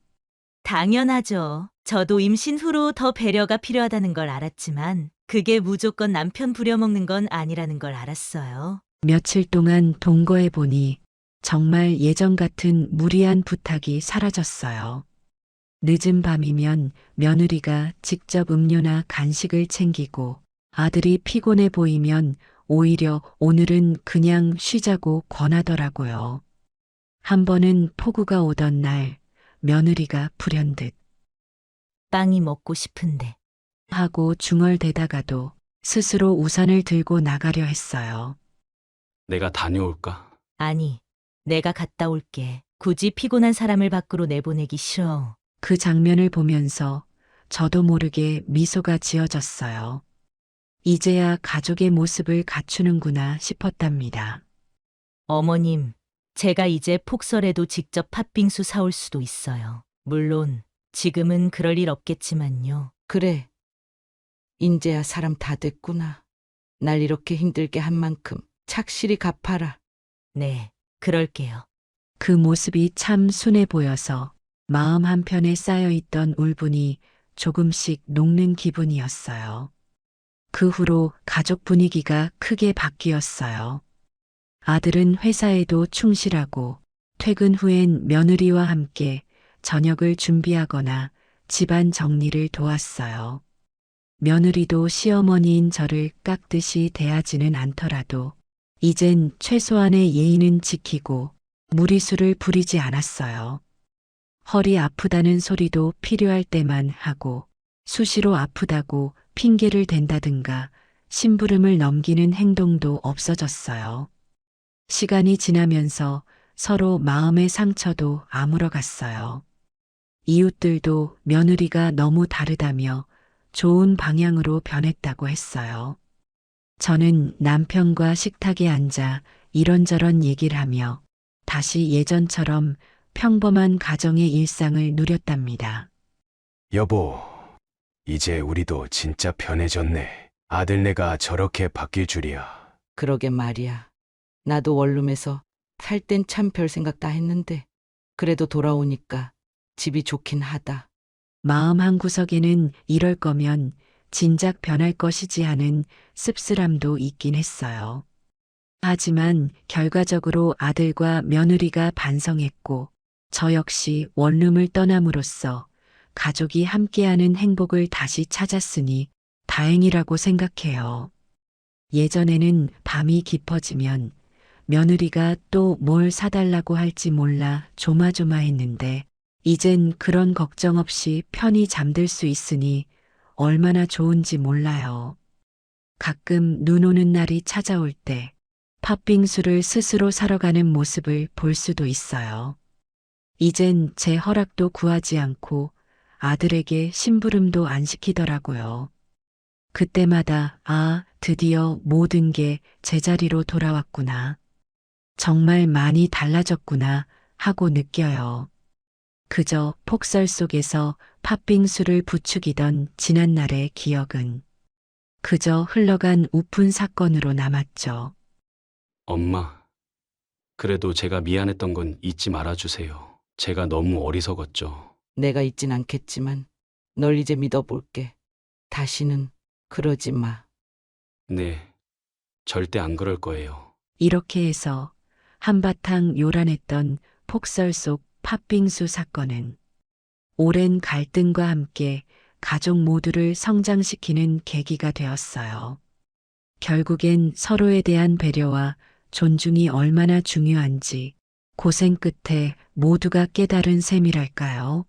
당연하죠. 저도 임신 후로 더 배려가 필요하다는 걸 알았지만 그게 무조건 남편 부려먹는 건 아니라는 걸 알았어요. 며칠 동안 동거해 보니 정말 예전 같은 무리한 부탁이 사라졌어요. 늦은 밤이면 며느리가 직접 음료나 간식을 챙기고 아들이 피곤해 보이면 오히려 오늘은 그냥 쉬자고 권하더라고요. 한 번은 폭우가 오던 날 며느리가 불현듯 빵이 먹고 싶은데. 하고 중얼대다가도 스스로 우산을 들고 나가려 했어요. 내가 다녀올까? 아니, 내가 갔다 올게. 굳이 피곤한 사람을 밖으로 내보내기 싫어. 그 장면을 보면서 저도 모르게 미소가 지어졌어요. 이제야 가족의 모습을 갖추는구나 싶었답니다. 어머님, 제가 이제 폭설에도 직접 팥빙수 사올 수도 있어요. 물론 지금은 그럴 일 없겠지만요. 그래. 인제야 사람 다 됐구나. 날 이렇게 힘들게 한 만큼 착실히 갚아라. 네, 그럴게요. 그 모습이 참 순해 보여서 마음 한편에 쌓여있던 울분이 조금씩 녹는 기분이었어요. 그 후로 가족 분위기가 크게 바뀌었어요. 아들은 회사에도 충실하고 퇴근 후엔 며느리와 함께 저녁을 준비하거나 집안 정리를 도왔어요. 며느리도 시어머니인 저를 깍듯이 대하지는 않더라도 이젠 최소한의 예의는 지키고 무리수를 부리지 않았어요. 허리 아프다는 소리도 필요할 때만 하고 수시로 아프다고 핑계를 댄다든가 심부름을 넘기는 행동도 없어졌어요. 시간이 지나면서 서로 마음의 상처도 아물어갔어요. 이웃들도 며느리가 너무 다르다며 좋은 방향으로 변했다고 했어요. 저는 남편과 식탁에 앉아 이런저런 얘기를 하며 다시 예전처럼 평범한 가정의 일상을 누렸답니다. 여보, 이제 우리도 진짜 편해졌네. 아들네가 저렇게 바뀔 줄이야. 그러게 말이야. 나도 원룸에서 살 땐 참 별 생각 다 했는데 그래도 돌아오니까 집이 좋긴 하다. 마음 한구석에는 이럴 거면 진작 변할 것이지 하는 씁쓸함도 있긴 했어요. 하지만 결과적으로 아들과 며느리가 반성했고 저 역시 원룸을 떠남으로써 가족이 함께하는 행복을 다시 찾았으니 다행이라고 생각해요. 예전에는 밤이 깊어지면 며느리가 또 뭘 사달라고 할지 몰라 조마조마했는데 이젠 그런 걱정 없이 편히 잠들 수 있으니 얼마나 좋은지 몰라요. 가끔 눈 오는 날이 찾아올 때 팥빙수를 스스로 사러 가는 모습을 볼 수도 있어요. 이젠 제 허락도 구하지 않고 아들에게 심부름도 안 시키더라고요. 그때마다 드디어 모든 게 제자리로 돌아왔구나. 정말 많이 달라졌구나 하고 느껴요. 그저 폭설 속에서 팥빙수를 부추기던 지난날의 기억은 그저 흘러간 우픈 사건으로 남았죠. 엄마, 그래도 제가 미안했던 건 잊지 말아주세요. 제가 너무 어리석었죠. 내가 있진 않겠지만 널 이제 믿어볼게. 다시는 그러지 마. 네, 절대 안 그럴 거예요. 이렇게 해서 한바탕 요란했던 폭설 속 팥빙수 사건은 오랜 갈등과 함께 가족 모두를 성장시키는 계기가 되었어요. 결국엔 서로에 대한 배려와 존중이 얼마나 중요한지 고생 끝에 모두가 깨달은 셈이랄까요.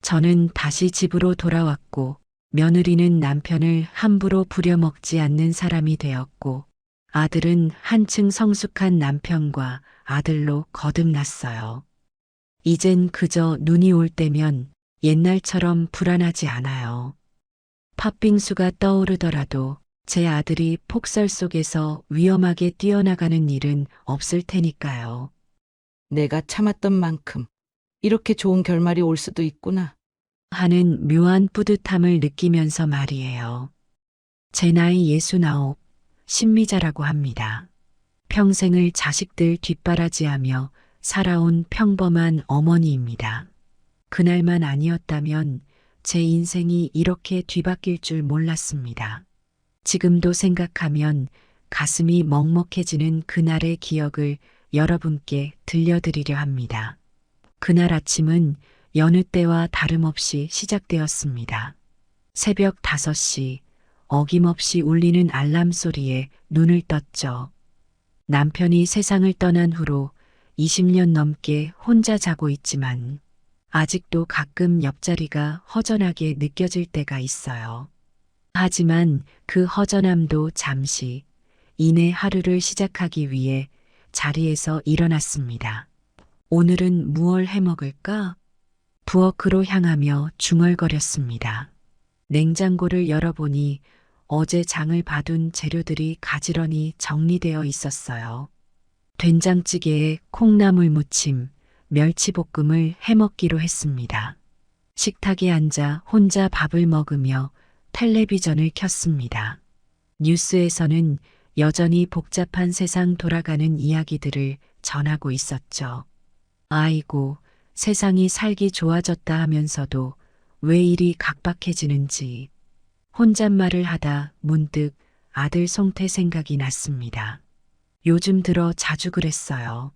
저는 다시 집으로 돌아왔고 며느리는 남편을 함부로 부려먹지 않는 사람이 되었고 아들은 한층 성숙한 남편과 아들로 거듭났어요. 이젠 그저 눈이 올 때면 옛날처럼 불안하지 않아요. 팥빙수가 떠오르더라도 제 아들이 폭설 속에서 위험하게 뛰어나가는 일은 없을 테니까요. 내가 참았던 만큼 이렇게 좋은 결말이 올 수도 있구나. 하는 묘한 뿌듯함을 느끼면서 말이에요. 제 나이 69, 신미자라고 합니다. 평생을 자식들 뒷바라지하며 살아온 평범한 어머니입니다. 그날만 아니었다면 제 인생이 이렇게 뒤바뀔 줄 몰랐습니다. 지금도 생각하면 가슴이 먹먹해지는 그날의 기억을 여러분께 들려드리려 합니다. 그날 아침은 여느 때와 다름없이 시작되었습니다. 새벽 5시 어김없이 울리는 알람 소리에 눈을 떴죠. 남편이 세상을 떠난 후로 20년 넘게 혼자 자고 있지만 아직도 가끔 옆자리가 허전하게 느껴질 때가 있어요. 하지만 그 허전함도 잠시 이내 하루를 시작하기 위해 자리에서 일어났습니다. 오늘은 무얼 해먹을까? 부엌으로 향하며 중얼거렸습니다. 냉장고를 열어보니 어제 장을 봐둔 재료들이 가지런히 정리되어 있었어요. 된장찌개에 콩나물 무침, 멸치볶음을 해먹기로 했습니다. 식탁에 앉아 혼자 밥을 먹으며 텔레비전을 켰습니다. 뉴스에서는 여전히 복잡한 세상 돌아가는 이야기들을 전하고 있었죠. 아이고, 세상이 살기 좋아졌다 하면서도 왜 이리 각박해지는지 혼잣말을 하다 문득 아들 송태 생각이 났습니다. 요즘 들어 자주 그랬어요.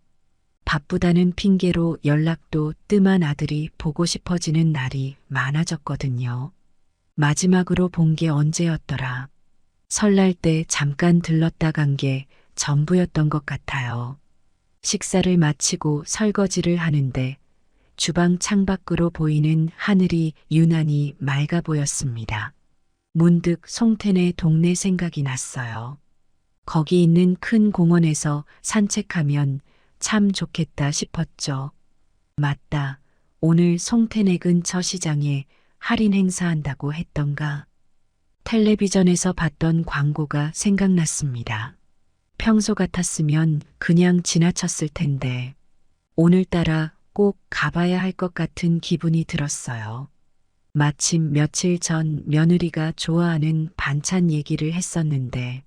바쁘다는 핑계로 연락도 뜸한 아들이 보고 싶어지는 날이 많아졌거든요. 마지막으로 본 게 언제였더라. 설날 때 잠깐 들렀다 간 게 전부였던 것 같아요. 식사를 마치고 설거지를 하는데 주방 창밖으로 보이는 하늘이 유난히 맑아 보였습니다. 문득 송태네 동네 생각이 났어요. 거기 있는 큰 공원에서 산책하면 참 좋겠다 싶었죠. 맞다. 오늘 송태네 근처 시장에 할인 행사한다고 했던가. 텔레비전에서 봤던 광고가 생각났습니다. 평소 같았으면 그냥 지나쳤을 텐데 오늘따라 꼭 가봐야 할 것 같은 기분이 들었어요. 마침 며칠 전 며느리가 좋아하는 반찬 얘기를 했었는데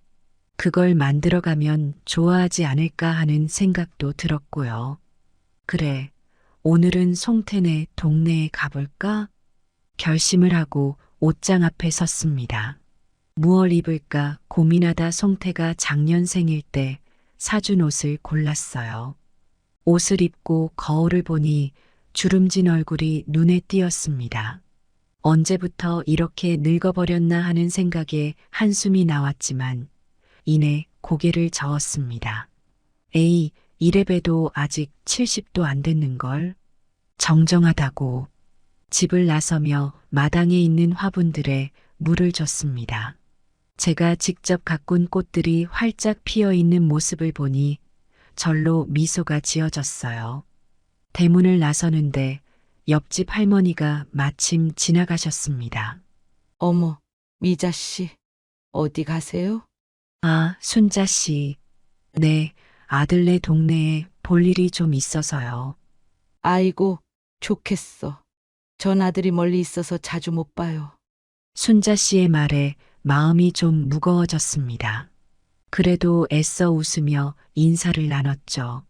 그걸 만들어가면 좋아하지 않을까 하는 생각도 들었고요. 그래, 오늘은 송태네 동네에 가볼까? 결심을 하고 옷장 앞에 섰습니다. 무얼 입을까 고민하다 송태가 작년 생일 때 사준 옷을 골랐어요. 옷을 입고 거울을 보니 주름진 얼굴이 눈에 띄었습니다. 언제부터 이렇게 늙어버렸나 하는 생각에 한숨이 나왔지만 이내 고개를 저었습니다. 에이, 이래봬도 아직 70도 안 됐는걸. 정정하다고. 집을 나서며 마당에 있는 화분들에 물을 줬습니다. 제가 직접 가꾼 꽃들이 활짝 피어 있는 모습을 보니 절로 미소가 지어졌어요. 대문을 나서는데 옆집 할머니가 마침 지나가셨습니다. 어머, 미자 씨, 어디 가세요? 아, 순자 씨. 네, 아들네 동네에 볼 일이 좀 있어서요. 아이고, 좋겠어. 전 아들이 멀리 있어서 자주 못 봐요. 순자 씨의 말에 마음이 좀 무거워졌습니다. 그래도 애써 웃으며 인사를 나눴죠.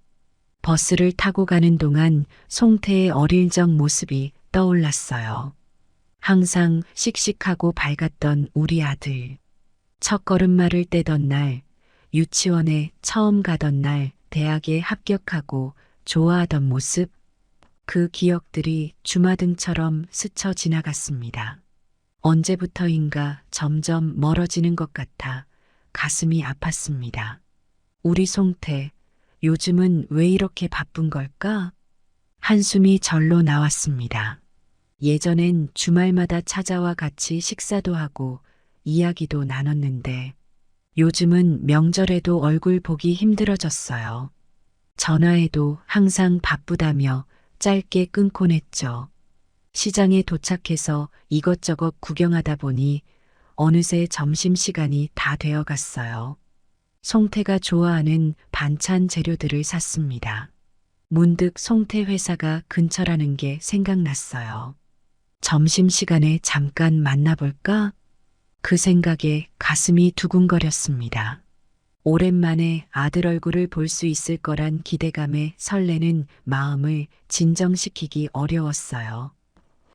버스를 타고 가는 동안 송태의 어릴 적 모습이 떠올랐어요. 항상 씩씩하고 밝았던 우리 아들. 첫 걸음마를 떼던 날, 유치원에 처음 가던 날, 대학에 합격하고 좋아하던 모습, 그 기억들이 주마등처럼 스쳐 지나갔습니다. 언제부터인가 점점 멀어지는 것 같아 가슴이 아팠습니다. 우리 송태, 요즘은 왜 이렇게 바쁜 걸까? 한숨이 절로 나왔습니다. 예전엔 주말마다 찾아와 같이 식사도 하고 이야기도 나눴는데 요즘은 명절에도 얼굴 보기 힘들어졌어요. 전화해도 항상 바쁘다며 짧게 끊곤 했죠. 시장에 도착해서 이것저것 구경하다 보니 어느새 점심시간이 다 되어 갔어요. 송태가 좋아하는 반찬 재료들을 샀습니다. 문득 송태 회사가 근처라는 게 생각났어요. 점심시간에 잠깐 만나볼까? 그 생각에 가슴이 두근거렸습니다. 오랜만에 아들 얼굴을 볼 수 있을 거란 기대감에 설레는 마음을 진정시키기 어려웠어요.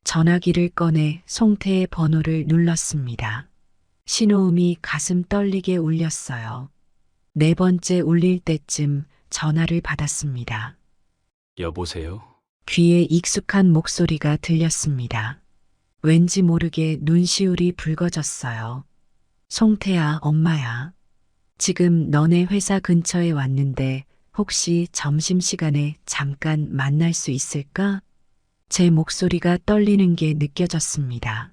전화기를 꺼내 송태의 번호를 눌렀습니다. 신호음이 가슴 떨리게 울렸어요. 네 번째 울릴 때쯤 전화를 받았습니다. 여보세요? 귀에 익숙한 목소리가 들렸습니다. 왠지 모르게 눈시울이 붉어졌어요. 송태야, 엄마야. 지금 너네 회사 근처에 왔는데 혹시 점심시간에 잠깐 만날 수 있을까? 제 목소리가 떨리는 게 느껴졌습니다.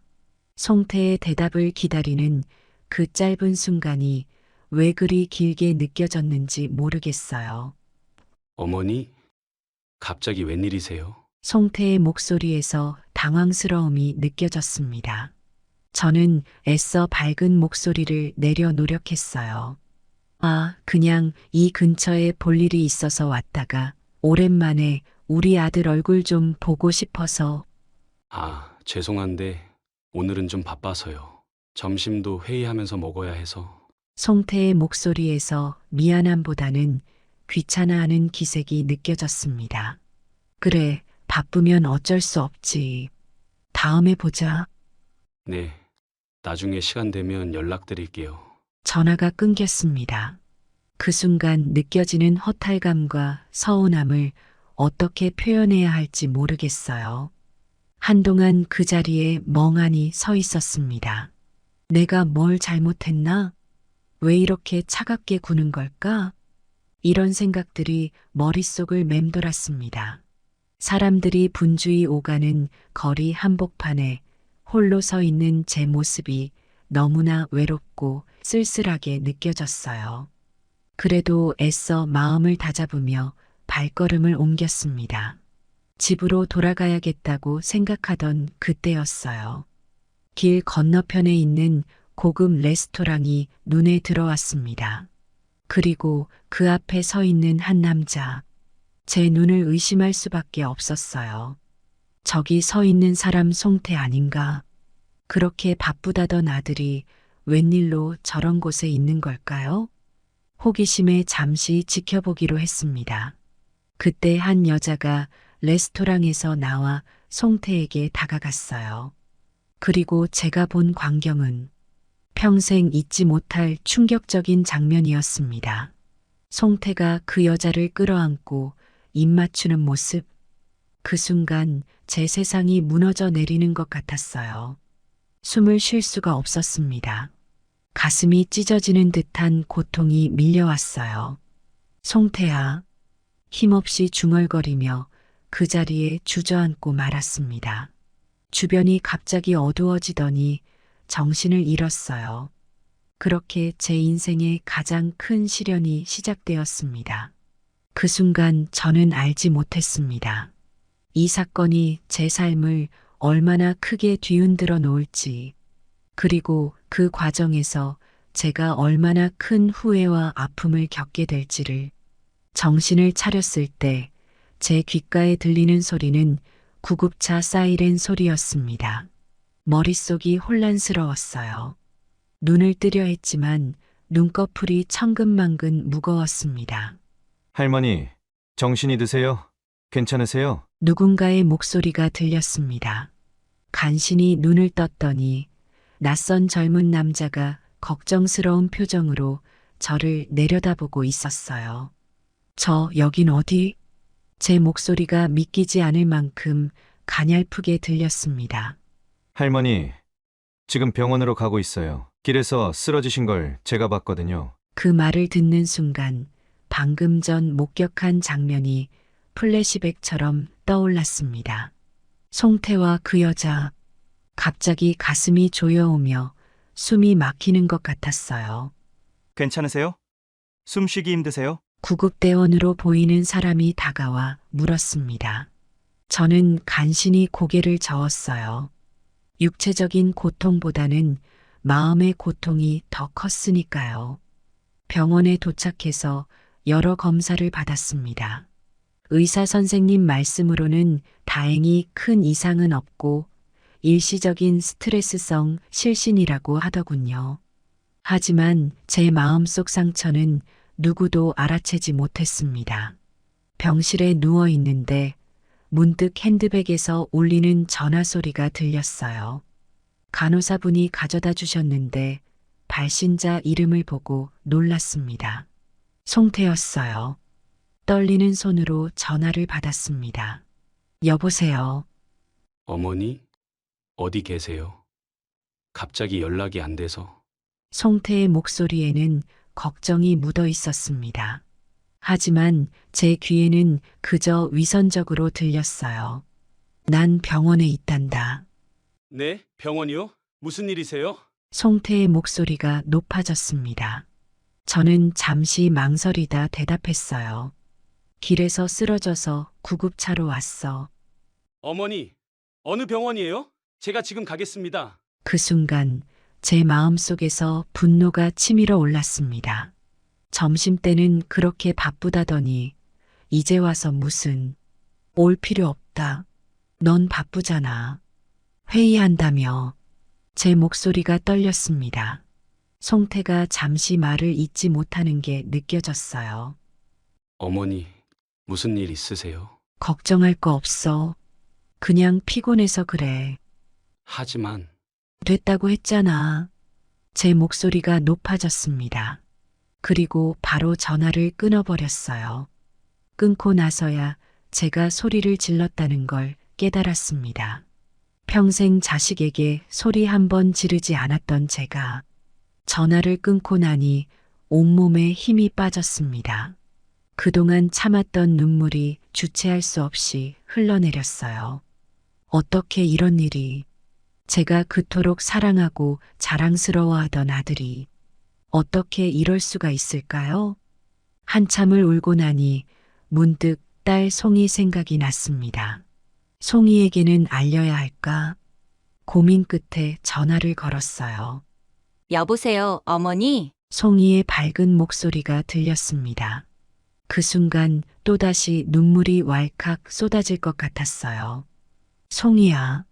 송태의 대답을 기다리는 그 짧은 순간이 왜 그리 길게 느껴졌는지 모르겠어요. 어머니? 갑자기 웬일이세요? 송태의 목소리에서 당황스러움이 느껴졌습니다. 저는 애써 밝은 목소리를 내려 노력했어요. 아, 그냥 이 근처에 볼 일이 있어서 왔다가 오랜만에 우리 아들 얼굴 좀 보고 싶어서. 아, 죄송한데 오늘은 좀 바빠서요. 점심도 회의하면서 먹어야 해서. 송태의 목소리에서 미안함보다는 귀찮아하는 기색이 느껴졌습니다. 그래, 바쁘면 어쩔 수 없지. 다음에 보자. 네, 나중에 시간 되면 연락드릴게요. 전화가 끊겼습니다. 그 순간 느껴지는 허탈감과 서운함을 어떻게 표현해야 할지 모르겠어요. 한동안 그 자리에 멍하니 서 있었습니다. 내가 뭘 잘못했나? 왜 이렇게 차갑게 구는 걸까? 이런 생각들이 머릿속을 맴돌았습니다. 사람들이 분주히 오가는 거리 한복판에 홀로 서 있는 제 모습이 너무나 외롭고 쓸쓸하게 느껴졌어요. 그래도 애써 마음을 다잡으며 발걸음을 옮겼습니다. 집으로 돌아가야겠다고 생각하던 그때였어요. 길 건너편에 있는 고급 레스토랑이 눈에 들어왔습니다. 그리고 그 앞에 서 있는 한 남자. 제 눈을 의심할 수밖에 없었어요. 저기 서 있는 사람 송태 아닌가? 그렇게 바쁘다던 아들이 웬일로 저런 곳에 있는 걸까요? 호기심에 잠시 지켜보기로 했습니다. 그때 한 여자가 레스토랑에서 나와 송태에게 다가갔어요. 그리고 제가 본 광경은 평생 잊지 못할 충격적인 장면이었습니다. 송태가 그 여자를 끌어안고 입 맞추는 모습. 그 순간 제 세상이 무너져 내리는 것 같았어요. 숨을 쉴 수가 없었습니다. 가슴이 찢어지는 듯한 고통이 밀려왔어요. 송태야, 힘없이 중얼거리며 그 자리에 주저앉고 말았습니다. 주변이 갑자기 어두워지더니 정신을 잃었어요. 그렇게 제 인생의 가장 큰 시련이 시작되었습니다. 그 순간 저는 알지 못했습니다. 이 사건이 제 삶을 얼마나 크게 뒤흔들어 놓을지, 그리고 그 과정에서 제가 얼마나 큰 후회와 아픔을 겪게 될지를. 정신을 차렸을 때 제 귓가에 들리는 소리는 구급차 사이렌 소리였습니다. 머릿속이 혼란스러웠어요. 눈을 뜨려 했지만 눈꺼풀이 천근만근 무거웠습니다. 할머니, 정신이 드세요? 괜찮으세요? 누군가의 목소리가 들렸습니다. 간신히 눈을 떴더니 낯선 젊은 남자가 걱정스러운 표정으로 저를 내려다보고 있었어요. 저 여긴 어디? 제 목소리가 믿기지 않을 만큼 가냘프게 들렸습니다. 할머니, 지금 병원으로 가고 있어요. 길에서 쓰러지신 걸 제가 봤거든요. 그 말을 듣는 순간 방금 전 목격한 장면이 플래시백처럼 떠올랐습니다. 송태와 그 여자, 갑자기 가슴이 조여오며 숨이 막히는 것 같았어요. 괜찮으세요? 숨쉬기 힘드세요? 구급대원으로 보이는 사람이 다가와 물었습니다. 저는 간신히 고개를 저었어요. 육체적인 고통보다는 마음의 고통이 더 컸으니까요. 병원에 도착해서 여러 검사를 받았습니다. 의사 선생님 말씀으로는 다행히 큰 이상은 없고 일시적인 스트레스성 실신이라고 하더군요. 하지만 제 마음속 상처는 누구도 알아채지 못했습니다. 병실에 누워 있는데 문득 핸드백에서 울리는 전화 소리가 들렸어요. 간호사분이 가져다 주셨는데 발신자 이름을 보고 놀랐습니다. 송태였어요. 떨리는 손으로 전화를 받았습니다. 여보세요. 어머니? 어디 계세요? 갑자기 연락이 안 돼서. 송태의 목소리에는 걱정이 묻어 있었습니다. 하지만 제 귀에는 그저 위선적으로 들렸어요. 난 병원에 있단다. 네? 병원이요? 무슨 일이세요? 송태의 목소리가 높아졌습니다. 저는 잠시 망설이다 대답했어요. 길에서 쓰러져서 구급차로 왔어. 어머니, 어느 병원이에요? 제가 지금 가겠습니다. 그 순간 제 마음속에서 분노가 치밀어 올랐습니다. 점심때는 그렇게 바쁘다더니 이제 와서 무슨 올 필요 없다. 넌 바쁘잖아. 회의한다며. 제 목소리가 떨렸습니다. 송태가 잠시 말을 잇지 못하는 게 느껴졌어요. 어머니, 무슨 일 있으세요? 걱정할 거 없어. 그냥 피곤해서 그래. 하지만 됐다고 했잖아. 제 목소리가 높아졌습니다. 그리고 바로 전화를 끊어버렸어요. 끊고 나서야 제가 소리를 질렀다는 걸 깨달았습니다. 평생 자식에게 소리 한 번 지르지 않았던 제가 전화를 끊고 나니 온몸에 힘이 빠졌습니다. 그동안 참았던 눈물이 주체할 수 없이 흘러내렸어요. 어떻게 이런 일이, 제가 그토록 사랑하고 자랑스러워하던 아들이 어떻게 이럴 수가 있을까요? 한참을 울고 나니 문득 딸 송이 생각이 났습니다. 송이에게는 알려야 할까? 고민 끝에 전화를 걸었어요. 여보세요, 어머니? 송이의 밝은 목소리가 들렸습니다. 그 순간 또다시 눈물이 왈칵 쏟아질 것 같았어요. 송이야.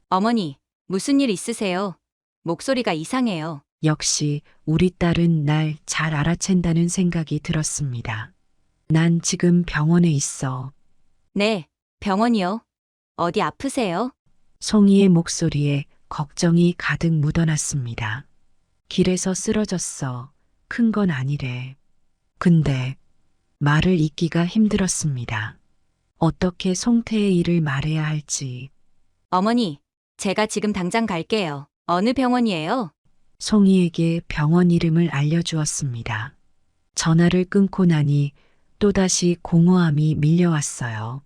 어머니, 무슨 일 있으세요? 목소리가 이상해요. 역시 우리 딸은 날 잘 알아챈다는 생각이 들었습니다. 난 지금 병원에 있어. 네, 병원이요. 어디 아프세요? 송이의 목소리에 걱정이 가득 묻어났습니다. 길에서 쓰러졌어. 큰 건 아니래. 근데 말을 잇기가 힘들었습니다. 어떻게 송태의 일을 말해야 할지. 어머니, 제가 지금 당장 갈게요. 어느 병원이에요? 송이에게 병원 이름을 알려주었습니다. 전화를 끊고 나니 또다시 공허함이 밀려왔어요.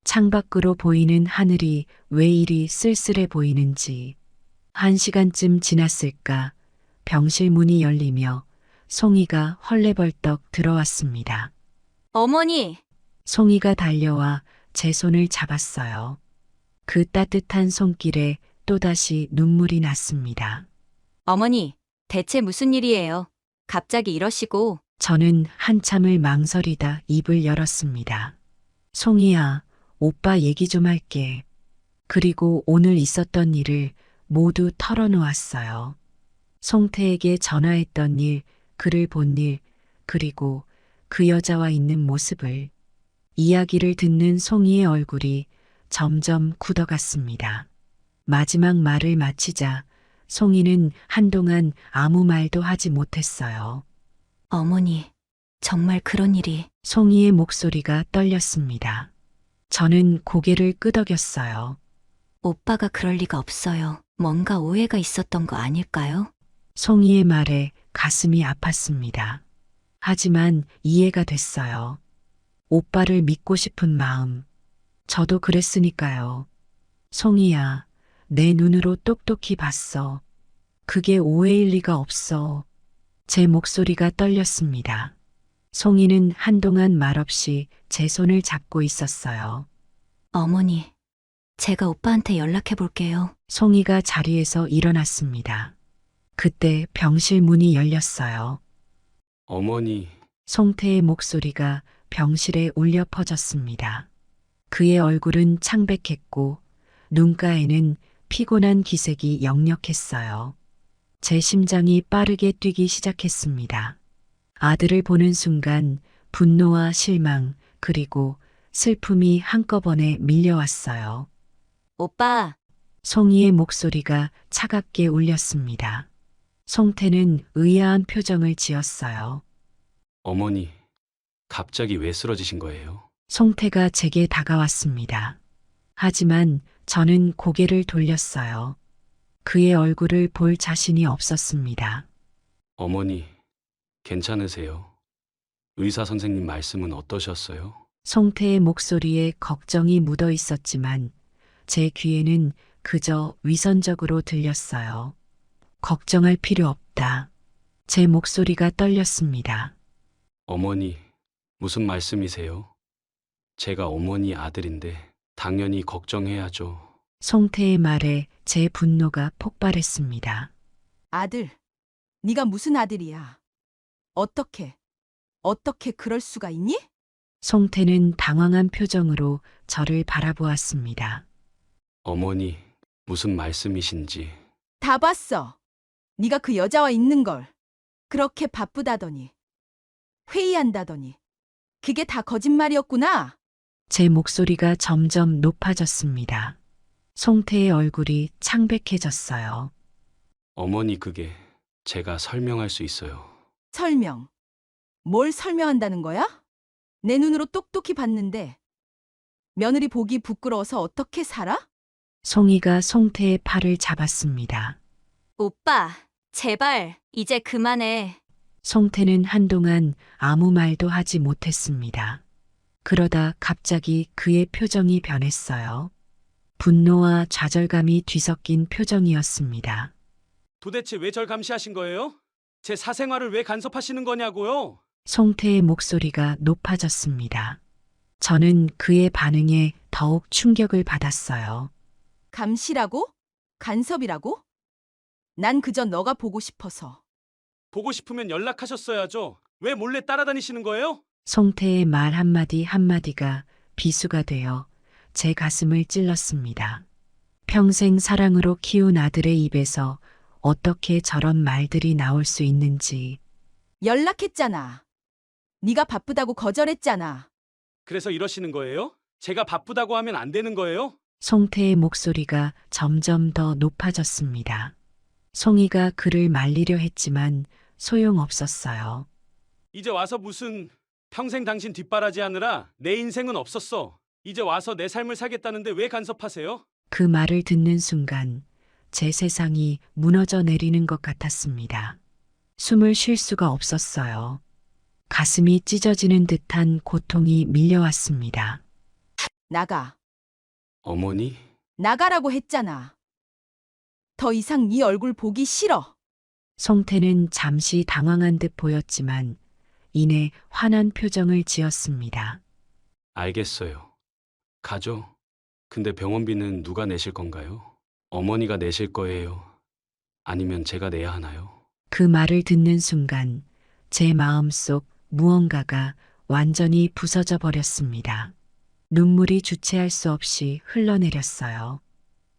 창밖으로 보이는 하늘이 왜 이리 쓸쓸해 보이는지. 1시간쯤 지났을까 병실 문이 열리며 송이가 헐레벌떡 들어왔습니다. 어머니! 송이가 달려와 제 손을 잡았어요. 그 따뜻한 손길에 또다시 눈물이 났습니다. 어머니, 대체 무슨 일이에요? 갑자기 이러시고. 저는 한참을 망설이다 입을 열었습니다. 송이야, 오빠 얘기 좀 할게. 그리고 오늘 있었던 일을 모두 털어놓았어요. 송태에게 전화했던 일, 그를 본 일, 그리고 그 여자와 있는 모습을. 이야기를 듣는 송이의 얼굴이 점점 굳어갔습니다. 마지막 말을 마치자 송이는 한동안 아무 말도 하지 못했어요. 어머니, 정말 그런 일이. 송이의 목소리가 떨렸습니다. 저는 고개를 끄덕였어요. 오빠가 그럴 리가 없어요. 뭔가 오해가 있었던 거 아닐까요? 송이의 말에 가슴이 아팠습니다. 하지만 이해가 됐어요. 오빠를 믿고 싶은 마음. 저도 그랬으니까요. 송이야, 내 눈으로 똑똑히 봤어. 그게 오해일 리가 없어. 제 목소리가 떨렸습니다. 송이는 한동안 말없이 제 손을 잡고 있었어요. 어머니, 제가 오빠한테 연락해 볼게요. 송이가 자리에서 일어났습니다. 그때 병실 문이 열렸어요. 어머니, 송태의 목소리가 병실에 울려 퍼졌습니다. 그의 얼굴은 창백했고 눈가에는 피곤한 기색이 역력했어요. 제 심장이 빠르게 뛰기 시작했습니다. 아들을 보는 순간 분노와 실망 그리고 슬픔이 한꺼번에 밀려왔어요. 오빠, 송이의 목소리가 차갑게 울렸습니다. 송태는 의아한 표정을 지었어요. 어머니, 갑자기 왜 쓰러지신 거예요? 송태가 제게 다가왔습니다. 하지만 저는 고개를 돌렸어요. 그의 얼굴을 볼 자신이 없었습니다. 어머니, 괜찮으세요? 의사 선생님 말씀은 어떠셨어요? 송태의 목소리에 걱정이 묻어 있었지만 제 귀에는 그저 위선적으로 들렸어요. 걱정할 필요 없다. 제 목소리가 떨렸습니다. 어머니, 무슨 말씀이세요? 제가 어머니 아들인데 당연히 걱정해야죠. 송태의 말에 제 분노가 폭발했습니다. 아들, 네가 무슨 아들이야? 어떻게 그럴 수가 있니? 송태는 당황한 표정으로 저를 바라보았습니다. 어머니, 무슨 말씀이신지. 다 봤어. 네가 그 여자와 있는 걸. 그렇게 바쁘다더니. 회의한다더니. 그게 다 거짓말이었구나. 제 목소리가 점점 높아졌습니다. 송태의 얼굴이 창백해졌어요. 어머니, 그게 제가 설명할 수 있어요. 설명. 뭘 설명한다는 거야? 내 눈으로 똑똑히 봤는데 며느리 보기 부끄러워서 어떻게 살아? 송이가 송태의 팔을 잡았습니다. 오빠, 제발, 이제 그만해. 송태는 한동안 아무 말도 하지 못했습니다. 그러다 갑자기 그의 표정이 변했어요. 분노와 좌절감이 뒤섞인 표정이었습니다. 도대체 왜 절 감시하신 거예요? 제 사생활을 왜 간섭하시는 거냐고요? 송태의 목소리가 높아졌습니다. 저는 그의 반응에 더욱 충격을 받았어요. 감시라고? 간섭이라고? 난 그저 너가 보고 싶어서. 보고 싶으면 연락하셨어야죠. 왜 몰래 따라다니시는 거예요? 송태의 말 한마디 한마디가 비수가 되어 제 가슴을 찔렀습니다. 평생 사랑으로 키운 아들의 입에서 어떻게 저런 말들이 나올 수 있는지. 연락했잖아. 네가 바쁘다고 거절했잖아. 그래서 이러시는 거예요? 제가 바쁘다고 하면 안 되는 거예요? 송태의 목소리가 점점 더 높아졌습니다. 송이가 그를 말리려 했지만 소용없었어요. 이제 와서 무슨 평생 당신 뒷바라지 하느라 내 인생은 없었어. 이제 와서 내 삶을 살겠다는데 왜 간섭하세요? 그 말을 듣는 순간 제 세상이 무너져 내리는 것 같았습니다. 숨을 쉴 수가 없었어요. 가슴이 찢어지는 듯한 고통이 밀려왔습니다. 나가. 어머니? 나가라고 했잖아. 더 이상 네 얼굴 보기 싫어. 송태는 잠시 당황한 듯 보였지만 이내 화난 표정을 지었습니다. 알겠어요. 가죠. 근데 병원비는 누가 내실 건가요? 어머니가 내실 거예요? 아니면 제가 내야 하나요? 그 말을 듣는 순간 제 마음속 무언가가 완전히 부서져 버렸습니다. 눈물이 주체할 수 없이 흘러내렸어요.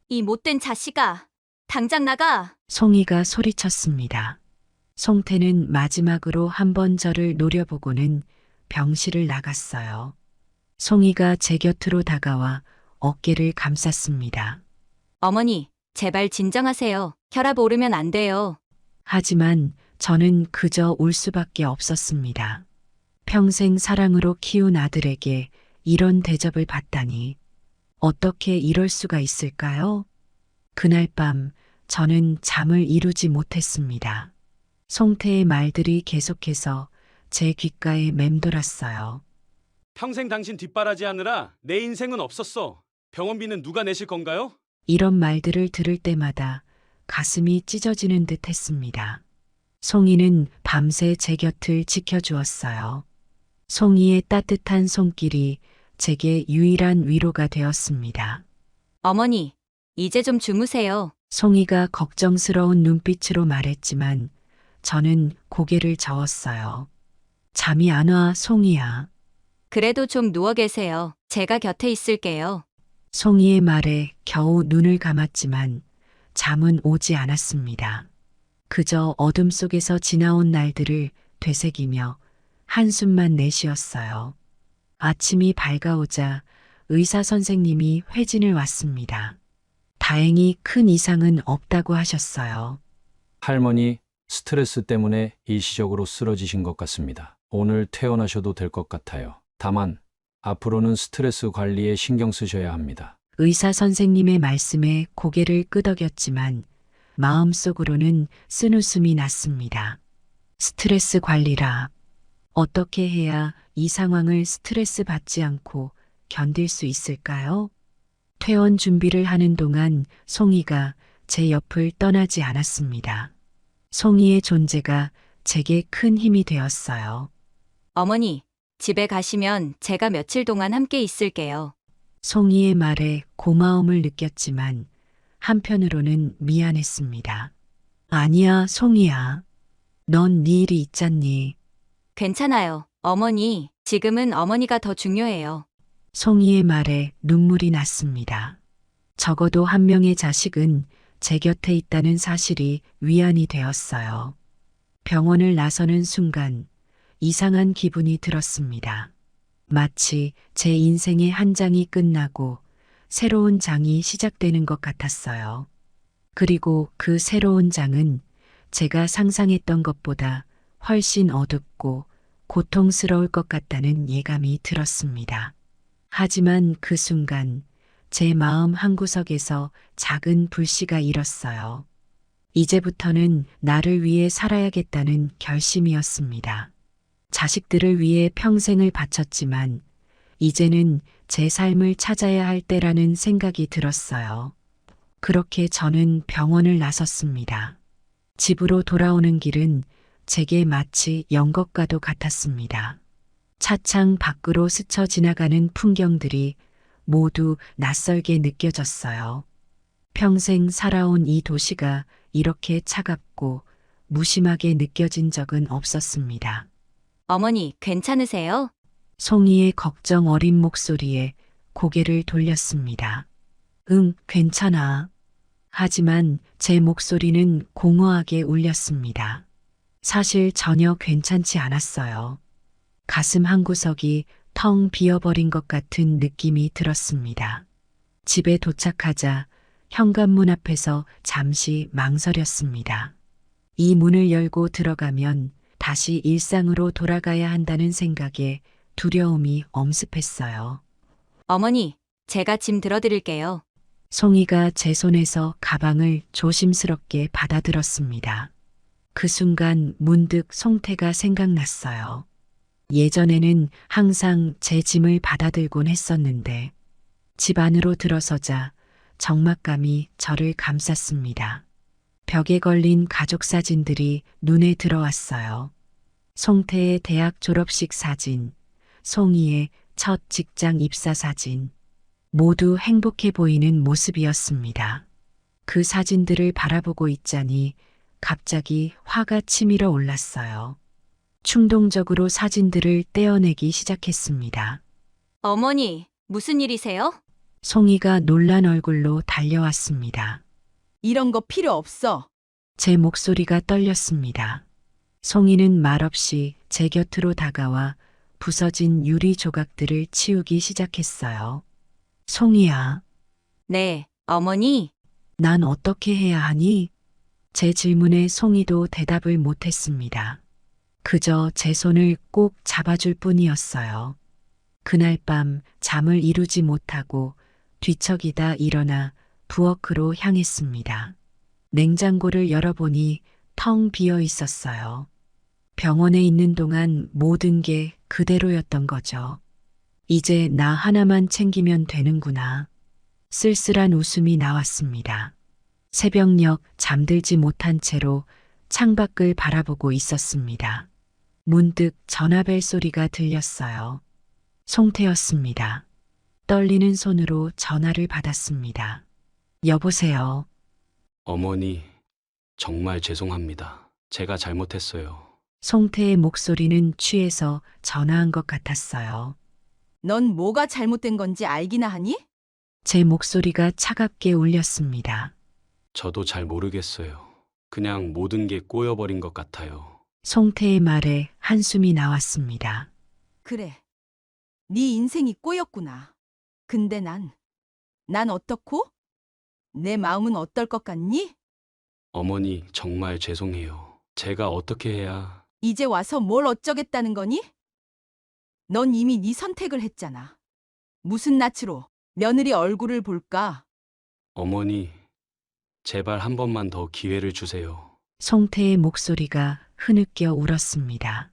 이 못된 자식아, 당장 나가. 송이가 소리쳤습니다. 송태는 마지막으로 한 번 저를 노려보고는 병실을 나갔어요. 송이가 제 곁으로 다가와 어깨를 감쌌습니다. 어머니, 제발 진정하세요. 혈압 오르면 안 돼요. 하지만 저는 그저 울 수밖에 없었습니다. 평생 사랑으로 키운 아들에게 이런 대접을 받다니 어떻게 이럴 수가 있을까요? 그날 밤 저는 잠을 이루지 못했습니다. 송태의 말들이 계속해서 제 귓가에 맴돌았어요. 평생 당신 뒷바라지 하느라 내 인생은 없었어. 병원비는 누가 내실 건가요? 이런 말들을 들을 때마다 가슴이 찢어지는 듯 했습니다. 송이는 밤새 제 곁을 지켜주었어요. 송이의 따뜻한 손길이 제게 유일한 위로가 되었습니다. 어머니, 이제 좀 주무세요. 송이가 걱정스러운 눈빛으로 말했지만 저는 고개를 저었어요. 잠이 안 와, 송이야. 그래도 좀 누워 계세요. 제가 곁에 있을게요. 송이의 말에 겨우 눈을 감았지만 잠은 오지 않았습니다. 그저 어둠 속에서 지나온 날들을 되새기며 한숨만 내쉬었어요. 아침이 밝아오자 의사 선생님이 회진을 왔습니다. 다행히 큰 이상은 없다고 하셨어요. 할머니, 스트레스 때문에 일시적으로 쓰러지신 것 같습니다. 오늘 퇴원하셔도 될 것 같아요. 다만, 앞으로는 스트레스 관리에 신경 쓰셔야 합니다. 의사 선생님의 말씀에 고개를 끄덕였지만 마음속으로는 쓴웃음이 났습니다. 스트레스 관리라. 어떻게 해야 이 상황을 스트레스 받지 않고 견딜 수 있을까요? 퇴원 준비를 하는 동안 송이가 제 옆을 떠나지 않았습니다. 송이의 존재가 제게 큰 힘이 되었어요. 어머니, 집에 가시면 제가 며칠 동안 함께 있을게요. 송이의 말에 고마움을 느꼈지만 한편으로는 미안했습니다. 아니야, 송이야. 넌 네 일이 있잖니. 괜찮아요. 어머니, 지금은 어머니가 더 중요해요. 송이의 말에 눈물이 났습니다. 적어도 한 명의 자식은 제 곁에 있다는 사실이 위안이 되었어요. 병원을 나서는 순간 이상한 기분이 들었습니다. 마치 제 인생의 한 장이 끝나고 새로운 장이 시작되는 것 같았어요. 그리고 그 새로운 장은 제가 상상했던 것보다 훨씬 어둡고 고통스러울 것 같다는 예감이 들었습니다. 하지만 그 순간 제 마음 한구석에서 작은 불씨가 일었어요. 이제부터는 나를 위해 살아야겠다는 결심이었습니다. 자식들을 위해 평생을 바쳤지만 이제는 제 삶을 찾아야 할 때라는 생각이 들었어요. 그렇게 저는 병원을 나섰습니다. 집으로 돌아오는 길은 제게 마치 연극과도 같았습니다. 차창 밖으로 스쳐 지나가는 풍경들이 모두 낯설게 느껴졌어요. 평생 살아온 이 도시가 이렇게 차갑고 무심하게 느껴진 적은 없었습니다. 어머니, 괜찮으세요? 송이의 걱정 어린 목소리에 고개를 돌렸습니다. 응, 괜찮아. 하지만 제 목소리는 공허하게 울렸습니다. 사실 전혀 괜찮지 않았어요. 가슴 한구석이 텅 비어버린 것 같은 느낌이 들었습니다. 집에 도착하자 현관문 앞에서 잠시 망설였습니다. 이 문을 열고 들어가면 다시 일상으로 돌아가야 한다는 생각에 두려움이 엄습했어요. 어머니, 제가 짐 들어드릴게요. 송이가 제 손에서 가방을 조심스럽게 받아들었습니다. 그 순간 문득 송태가 생각났어요. 예전에는 항상 제 짐을 받아들곤 했었는데 집 안으로 들어서자 적막감이 저를 감쌌습니다. 벽에 걸린 가족 사진들이 눈에 들어왔어요. 송태의 대학 졸업식 사진, 송이의 첫 직장 입사 사진, 모두 행복해 보이는 모습이었습니다. 그 사진들을 바라보고 있자니 갑자기 화가 치밀어 올랐어요. 충동적으로 사진들을 떼어내기 시작했습니다. 어머니, 무슨 일이세요? 송이가 놀란 얼굴로 달려왔습니다. 이런 거 필요 없어. 제 목소리가 떨렸습니다. 송이는 말없이 제 곁으로 다가와 부서진 유리 조각들을 치우기 시작했어요. 송이야. 네, 어머니. 난 어떻게 해야 하니? 제 질문에 송이도 대답을 못했습니다. 그저 제 손을 꼭 잡아줄 뿐이었어요. 그날 밤 잠을 이루지 못하고 뒤척이다 일어나 부엌으로 향했습니다. 냉장고를 열어보니 텅 비어 있었어요. 병원에 있는 동안 모든 게 그대로였던 거죠. 이제 나 하나만 챙기면 되는구나. 쓸쓸한 웃음이 나왔습니다. 새벽녘 잠들지 못한 채로 창밖을 바라보고 있었습니다. 문득 전화벨 소리가 들렸어요. 송태였습니다. 떨리는 손으로 전화를 받았습니다. 여보세요. 어머니, 정말 죄송합니다. 제가 잘못했어요. 송태의 목소리는 취해서 전화한 것 같았어요. 넌 뭐가 잘못된 건지 알기나 하니? 제 목소리가 차갑게 울렸습니다. 저도 잘 모르겠어요. 그냥 모든 게 꼬여버린 것 같아요. 송태의 말에 한숨이 나왔습니다. 그래. 네 인생이 꼬였구나. 근데 난 어떻고? 내 마음은 어떨 것 같니? 어머니, 정말 죄송해요. 제가 어떻게 해야... 이제 와서 뭘 어쩌겠다는 거니? 넌 이미 네 선택을 했잖아. 무슨 낯으로 며느리 얼굴을 볼까? 어머니, 제발 한 번만 더 기회를 주세요. 송태의 목소리가 흐느껴 울었습니다.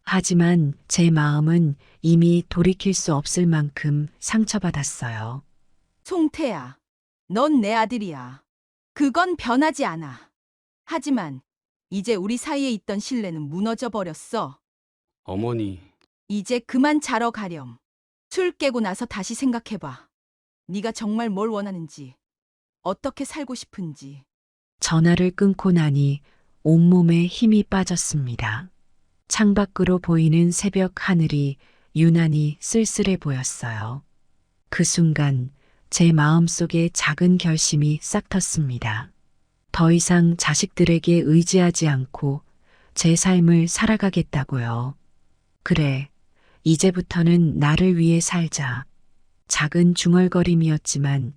하지만 제 마음은 이미 돌이킬 수 없을 만큼 상처받았어요. 송태야, 넌 내 아들이야. 그건 변하지 않아. 하지만 이제 우리 사이에 있던 신뢰는 무너져 버렸어. 어머니, 이제 그만 자러 가렴. 술 깨고 나서 다시 생각해봐. 네가 정말 뭘 원하는지, 어떻게 살고 싶은지. 전화를 끊고 나니 온몸에 힘이 빠졌습니다. 창밖으로 보이는 새벽 하늘이 유난히 쓸쓸해 보였어요. 그 순간 제 마음속에 작은 결심이 싹 텄습니다. 더 이상 자식들에게 의지하지 않고 제 삶을 살아가겠다고요. 그래, 이제부터는 나를 위해 살자. 작은 중얼거림이었지만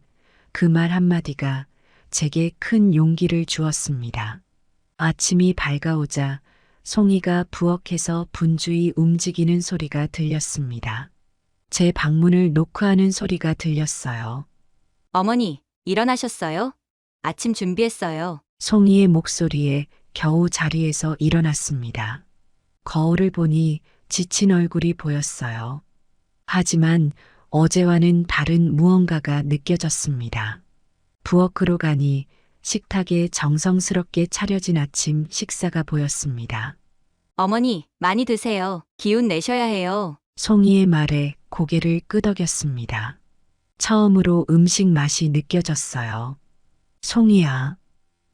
그 말 한마디가 제게 큰 용기를 주었습니다. 아침이 밝아오자 송이가 부엌에서 분주히 움직이는 소리가 들렸습니다. 제 방문을 노크하는 소리가 들렸어요. 어머니, 일어나셨어요? 아침 준비했어요. 송이의 목소리에 겨우 자리에서 일어났습니다. 거울을 보니 지친 얼굴이 보였어요. 하지만 어제와는 다른 무언가가 느껴졌습니다. 부엌으로 가니 식탁에 정성스럽게 차려진 아침 식사가 보였습니다. 어머니, 많이 드세요. 기운 내셔야 해요. 송이의 말에 고개를 끄덕였습니다. 처음으로 음식 맛이 느껴졌어요. 송이야,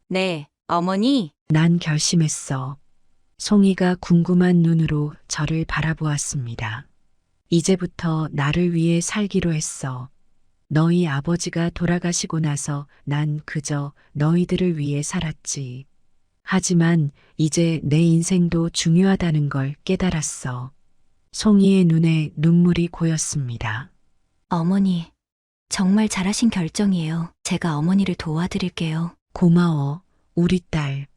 네, 어머니. 난 결심했어. 송이가 궁금한 눈으로 저를 바라보았습니다. 이제부터 나를 위해 살기로 했어. 너희 아버지가 돌아가시고 나서 난 그저 너희들을 위해 살았지. 하지만 이제 내 인생도 중요하다는 걸 깨달았어. 송이의 눈에 눈물이 고였습니다. 어머니, 정말 잘하신 결정이에요. 제가 어머니를 도와드릴게요. 고마워, 우리 딸.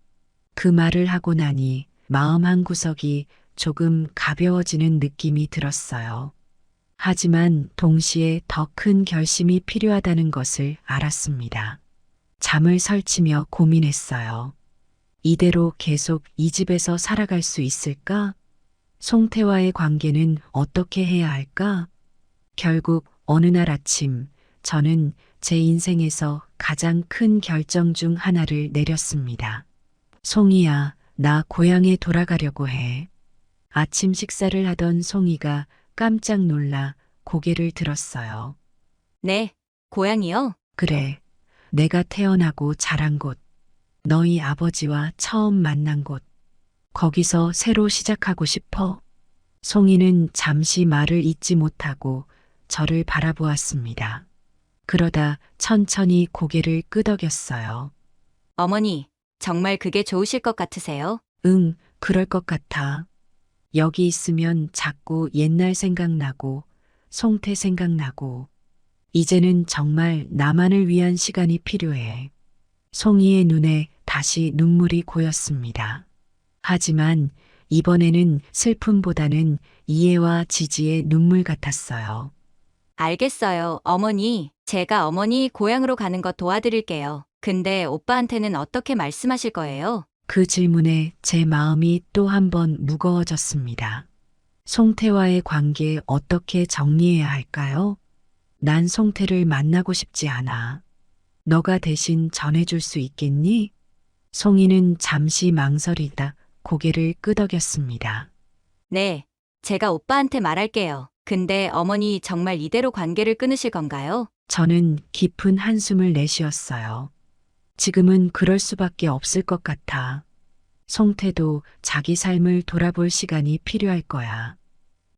그 말을 하고 나니 마음 한구석이 조금 가벼워지는 느낌이 들었어요. 하지만 동시에 더 큰 결심이 필요하다는 것을 알았습니다. 잠을 설치며 고민했어요. 이대로 계속 이 집에서 살아갈 수 있을까? 송태와의 관계는 어떻게 해야 할까? 결국 어느 날 아침 저는 제 인생에서 가장 큰 결정 중 하나를 내렸습니다. 송이야, 나 고향에 돌아가려고 해. 아침 식사를 하던 송이가 깜짝 놀라 고개를 들었어요. 네, 고향이요? 그래, 내가 태어나고 자란 곳, 너희 아버지와 처음 만난 곳, 거기서 새로 시작하고 싶어. 송이는 잠시 말을 잇지 못하고 저를 바라보았습니다. 그러다 천천히 고개를 끄덕였어요. 어머니, 정말 그게 좋으실 것 같으세요? 응, 그럴 것 같아. 여기 있으면 자꾸 옛날 생각나고 송태 생각나고 이제는 정말 나만을 위한 시간이 필요해. 송이의 눈에 다시 눈물이 고였습니다. 하지만 이번에는 슬픔보다는 이해와 지지의 눈물 같았어요. 알겠어요, 어머니. 제가 어머니 고향으로 가는 거 도와드릴게요. 근데 오빠한테는 어떻게 말씀하실 거예요? 그 질문에 제 마음이 또 한 번 무거워졌습니다. 송태와의 관계 어떻게 정리해야 할까요? 난 송태를 만나고 싶지 않아. 너가 대신 전해줄 수 있겠니? 송이는 잠시 망설이다 고개를 끄덕였습니다. 네, 제가 오빠한테 말할게요. 근데 어머니 정말 이대로 관계를 끊으실 건가요? 저는 깊은 한숨을 내쉬었어요. 지금은 그럴 수밖에 없을 것 같아. 송태도 자기 삶을 돌아볼 시간이 필요할 거야.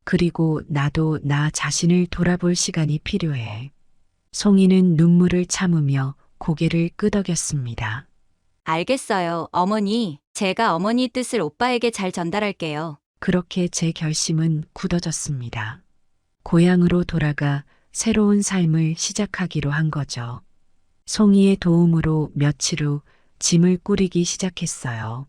그리고 나도 나 자신을 돌아볼 시간이 필요해. 송이는 눈물을 참으며 고개를 끄덕였습니다. 알겠어요, 어머니. 제가 어머니 뜻을 오빠에게 잘 전달할게요. 그렇게 제 결심은 굳어졌습니다. 고향으로 돌아가 새로운 삶을 시작하기로 한 거죠. 송이의 도움으로 며칠 후 짐을 꾸리기 시작했어요.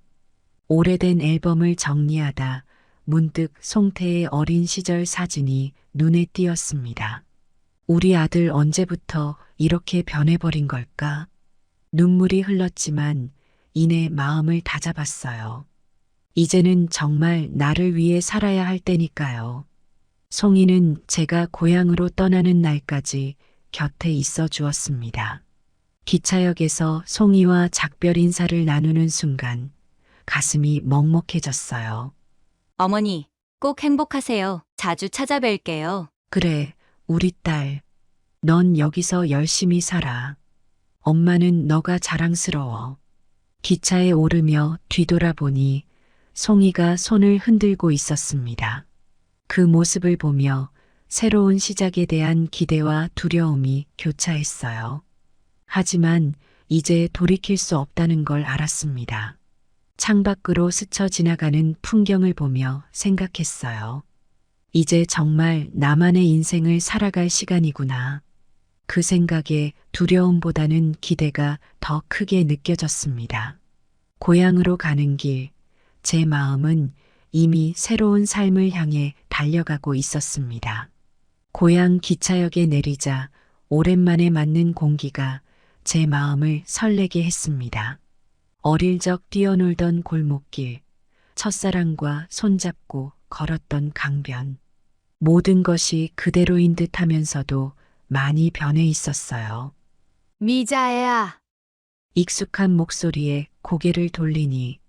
오래된 앨범을 정리하다 문득 송태의 어린 시절 사진이 눈에 띄었습니다. 우리 아들 언제부터 이렇게 변해버린 걸까? 눈물이 흘렀지만 이내 마음을 다잡았어요. 이제는 정말 나를 위해 살아야 할 때니까요. 송이는 제가 고향으로 떠나는 날까지 곁에 있어 주었습니다. 기차역에서 송이와 작별 인사를 나누는 순간 가슴이 먹먹해졌어요. 어머니, 꼭 행복하세요. 자주 찾아뵐게요. 그래, 우리 딸. 넌 여기서 열심히 살아. 엄마는 너가 자랑스러워. 기차에 오르며 뒤돌아보니 송이가 손을 흔들고 있었습니다. 그 모습을 보며 새로운 시작에 대한 기대와 두려움이 교차했어요. 하지만 이제 돌이킬 수 없다는 걸 알았습니다. 창밖으로 스쳐 지나가는 풍경을 보며 생각했어요. 이제 정말 나만의 인생을 살아갈 시간이구나. 그 생각에 두려움보다는 기대가 더 크게 느껴졌습니다. 고향으로 가는 길, 제 마음은 이미 새로운 삶을 향해 달려가고 있었습니다. 고향 기차역에 내리자 오랜만에 맞는 공기가 제 마음을 설레게 했습니다. 어릴 적 뛰어놀던 골목길, 첫사랑과 손잡고 걸었던 강변. 모든 것이 그대로인 듯 하면서도 많이 변해 있었어요. 미자애야. 익숙한 목소리에 고개를 돌리니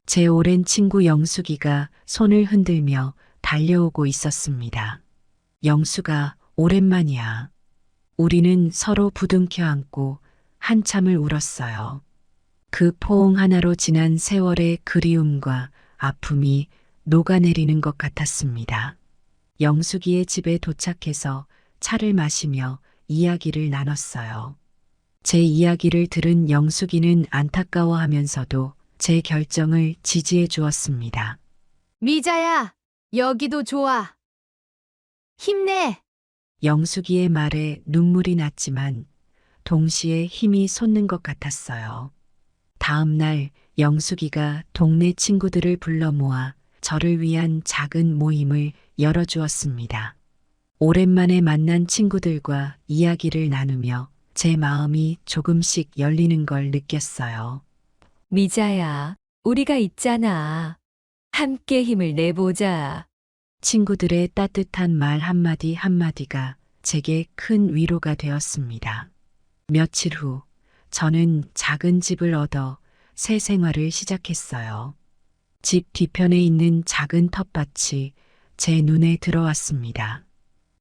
제 오랜 친구 영숙이가 손을 흔들며 달려오고 있었습니다. 영숙아, 오랜만이야. 우리는 서로 부둥켜 안고 한참을 울었어요. 그 포옹 하나로 지난 세월의 그리움과 아픔이 녹아내리는 것 같았습니다. 영숙이의 집에 도착해서 차를 마시며 이야기를 나눴어요. 제 이야기를 들은 영숙이는 안타까워하면서도 제 결정을 지지해 주었습니다. 미자야, 여기도 좋아. 힘내. 영숙이의 말에 눈물이 났지만 동시에 힘이 솟는 것 같았어요. 다음 날 영숙이가 동네 친구들을 불러 모아 저를 위한 작은 모임을 열어주었습니다. 오랜만에 만난 친구들과 이야기를 나누며 제 마음이 조금씩 열리는 걸 느꼈어요. 미자야, 우리가 있잖아. 함께 힘을 내보자. 친구들의 따뜻한 말 한마디 한마디가 제게 큰 위로가 되었습니다. 며칠 후 저는 작은 집을 얻어 새 생활을 시작했어요. 집 뒤편에 있는 작은 텃밭이 제 눈에 들어왔습니다.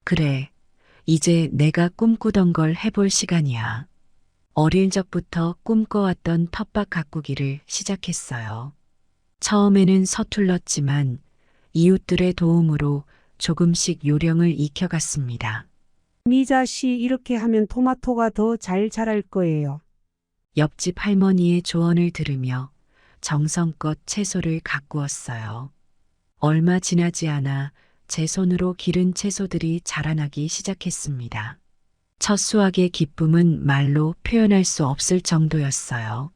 그래, 이제 내가 꿈꾸던 걸 해볼 시간이야. 어릴 적부터 꿈꿔왔던 텃밭 가꾸기를 시작했어요. 처음에는 서툴렀지만 이웃들의 도움으로 조금씩 요령을 익혀갔습니다. 미자 씨 이렇게 하면 토마토가 더 잘 자랄 거예요. 옆집 할머니의 조언을 들으며 정성껏 채소를 가꾸었어요. 얼마 지나지 않아 제 손으로 기른 채소들이 자라나기 시작했습니다. 첫 수확의 기쁨은 말로 표현할 수 없을 정도였어요.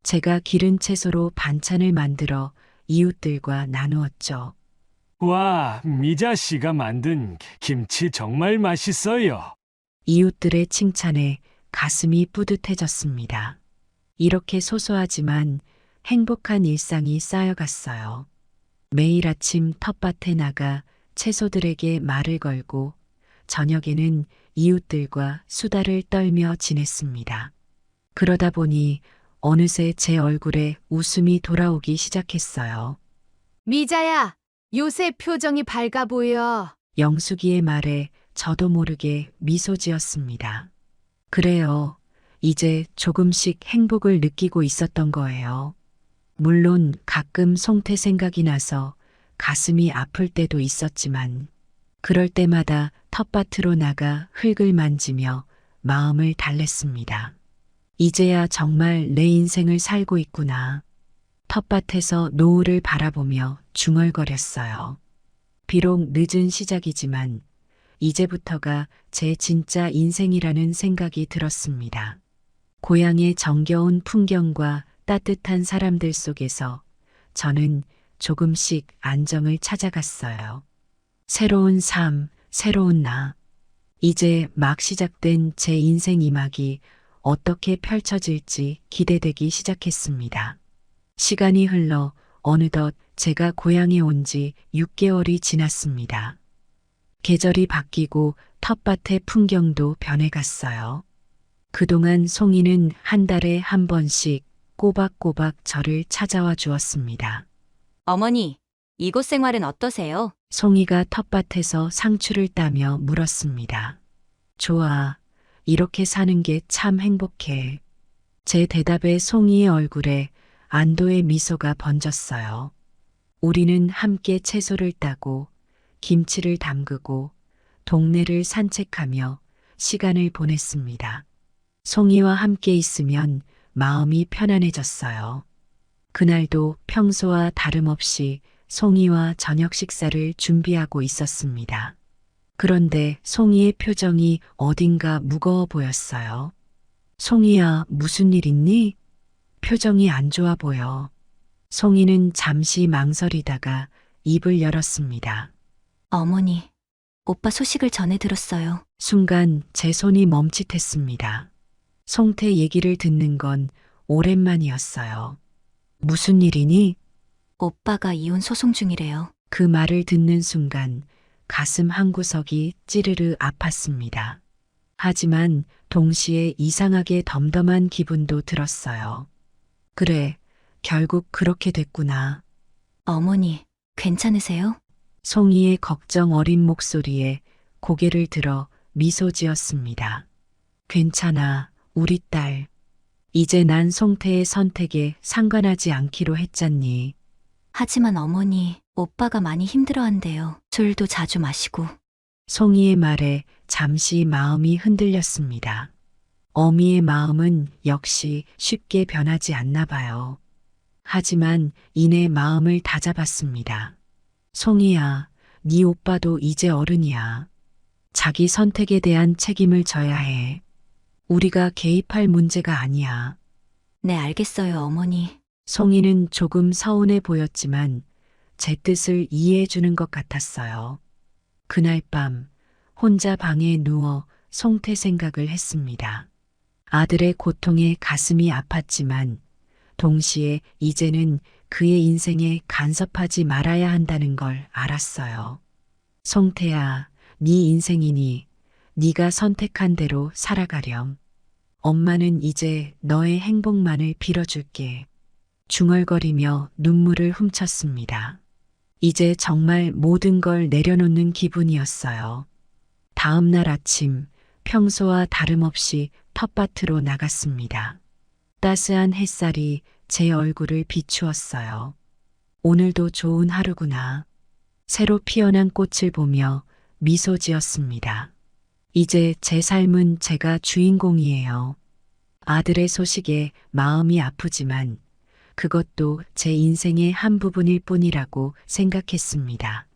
제가 기른 채소로 반찬을 만들어 이웃들과 나누었죠. 와, 미자 씨가 만든 김치 정말 맛있어요. 이웃들의 칭찬에 가슴이 뿌듯해졌습니다. 이렇게 소소하지만 행복한 일상이 쌓여갔어요. 매일 아침 텃밭에 나가 채소들에게 말을 걸고 저녁에는 이웃들과 수다를 떨며 지냈습니다. 그러다 보니 어느새 제 얼굴에 웃음이 돌아오기 시작했어요. 미자야, 요새 표정이 밝아 보여. 영숙이의 말에 저도 모르게 미소 지었습니다. 그래요. 이제 조금씩 행복을 느끼고 있었던 거예요. 물론 가끔 송태 생각이 나서 가슴이 아플 때도 있었지만 그럴 때마다 텃밭으로 나가 흙을 만지며 마음을 달랬습니다. 이제야 정말 내 인생을 살고 있구나. 텃밭에서 노을을 바라보며 중얼거렸어요. 비록 늦은 시작이지만 이제부터가 제 진짜 인생이라는 생각이 들었습니다. 고향의 정겨운 풍경과 따뜻한 사람들 속에서 저는 조금씩 안정을 찾아갔어요. 새로운 삶, 새로운 나. 이제 막 시작된 제 인생 이막이 어떻게 펼쳐질지 기대되기 시작했습니다. 시간이 흘러 어느덧 제가 고향에 온 지 6개월이 지났습니다. 계절이 바뀌고 텃밭의 풍경도 변해갔어요. 그동안 송이는 한 달에 한 번씩 꼬박꼬박 저를 찾아와 주었습니다. 어머니, 이곳 생활은 어떠세요? 송이가 텃밭에서 상추를 따며 물었습니다. 좋아. 이렇게 사는 게 참 행복해. 제 대답에 송이의 얼굴에 안도의 미소가 번졌어요. 우리는 함께 채소를 따고 김치를 담그고 동네를 산책하며 시간을 보냈습니다. 송이와 함께 있으면 마음이 편안해졌어요. 그날도 평소와 다름없이 송이와 저녁 식사를 준비하고 있었습니다. 그런데 송이의 표정이 어딘가 무거워 보였어요. 송이야, 무슨 일 있니? 표정이 안 좋아 보여. 송이는 잠시 망설이다가 입을 열었습니다. 어머니, 오빠 소식을 전해 들었어요. 순간 제 손이 멈칫했습니다. 송태 얘기를 듣는 건 오랜만이었어요. 무슨 일이니? 오빠가 이혼 소송 중이래요. 그 말을 듣는 순간 가슴 한구석이 찌르르 아팠습니다. 하지만 동시에 이상하게 덤덤한 기분도 들었어요. 그래, 결국 그렇게 됐구나. 어머니, 괜찮으세요? 송이의 걱정 어린 목소리에 고개를 들어 미소 지었습니다. 괜찮아, 우리 딸. 이제 난 송태의 선택에 상관하지 않기로 했잖니. 하지만 어머니, 오빠가 많이 힘들어한대요. 술도 자주 마시고. 송이의 말에 잠시 마음이 흔들렸습니다. 어미의 마음은 역시 쉽게 변하지 않나 봐요. 하지만 이내 마음을 다잡았습니다. 송이야, 네 오빠도 이제 어른이야. 자기 선택에 대한 책임을 져야 해. 우리가 개입할 문제가 아니야. 네, 알겠어요, 어머니. 송이는 조금 서운해 보였지만 제 뜻을 이해해 주는 것 같았어요. 그날 밤 혼자 방에 누워 송태 생각을 했습니다. 아들의 고통에 가슴이 아팠지만 동시에 이제는 그의 인생에 간섭하지 말아야 한다는 걸 알았어요. 송태야, 네 인생이니 네가 선택한 대로 살아가렴. 엄마는 이제 너의 행복만을 빌어줄게. 중얼거리며 눈물을 훔쳤습니다. 이제 정말 모든 걸 내려놓는 기분이었어요. 다음 날 아침 평소와 다름없이 텃밭으로 나갔습니다. 따스한 햇살이 제 얼굴을 비추었어요. 오늘도 좋은 하루구나. 새로 피어난 꽃을 보며 미소 지었습니다. 이제 제 삶은 제가 주인공이에요. 아들의 소식에 마음이 아프지만 그것도 제 인생의 한 부분일 뿐이라고 생각했습니다.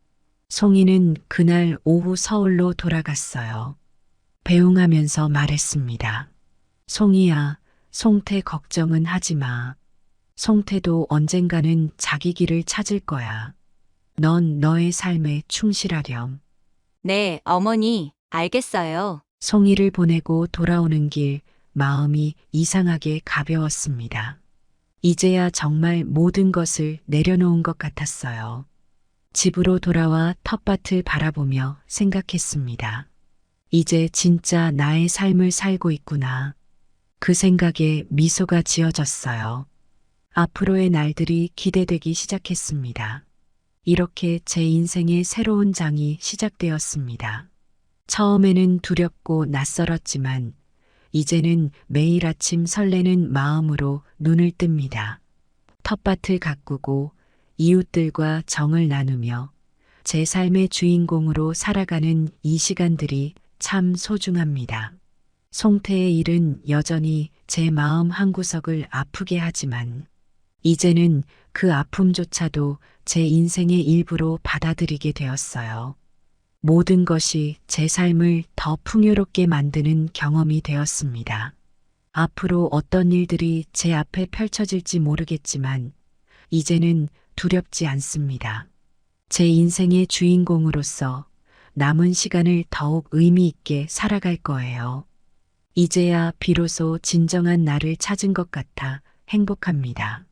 송이는 그날 오후 서울로 돌아갔어요. 배웅하면서 말했습니다. 송이야, 송태 걱정은 하지 마. 송태도 언젠가는 자기 길을 찾을 거야. 넌 너의 삶에 충실하렴. 네, 어머니, 알겠어요. 송이를 보내고 돌아오는 길 마음이 이상하게 가벼웠습니다. 이제야 정말 모든 것을 내려놓은 것 같았어요. 집으로 돌아와 텃밭을 바라보며 생각했습니다. 이제 진짜 나의 삶을 살고 있구나. 그 생각에 미소가 지어졌어요. 앞으로의 날들이 기대되기 시작했습니다. 이렇게 제 인생의 새로운 장이 시작되었습니다. 처음에는 두렵고 낯설었지만 이제는 매일 아침 설레는 마음으로 눈을 뜹니다. 텃밭을 가꾸고 이웃들과 정을 나누며 제 삶의 주인공으로 살아가는 이 시간들이 참 소중합니다. 송태의 일은 여전히 제 마음 한구석을 아프게 하지만 이제는 그 아픔조차도 제 인생의 일부로 받아들이게 되었어요. 모든 것이 제 삶을 더 풍요롭게 만드는 경험이 되었습니다. 앞으로 어떤 일들이 제 앞에 펼쳐질지 모르겠지만 이제는 두렵지 않습니다. 제 인생의 주인공으로서 남은 시간을 더욱 의미 있게 살아갈 거예요. 이제야 비로소 진정한 나를 찾은 것 같아 행복합니다.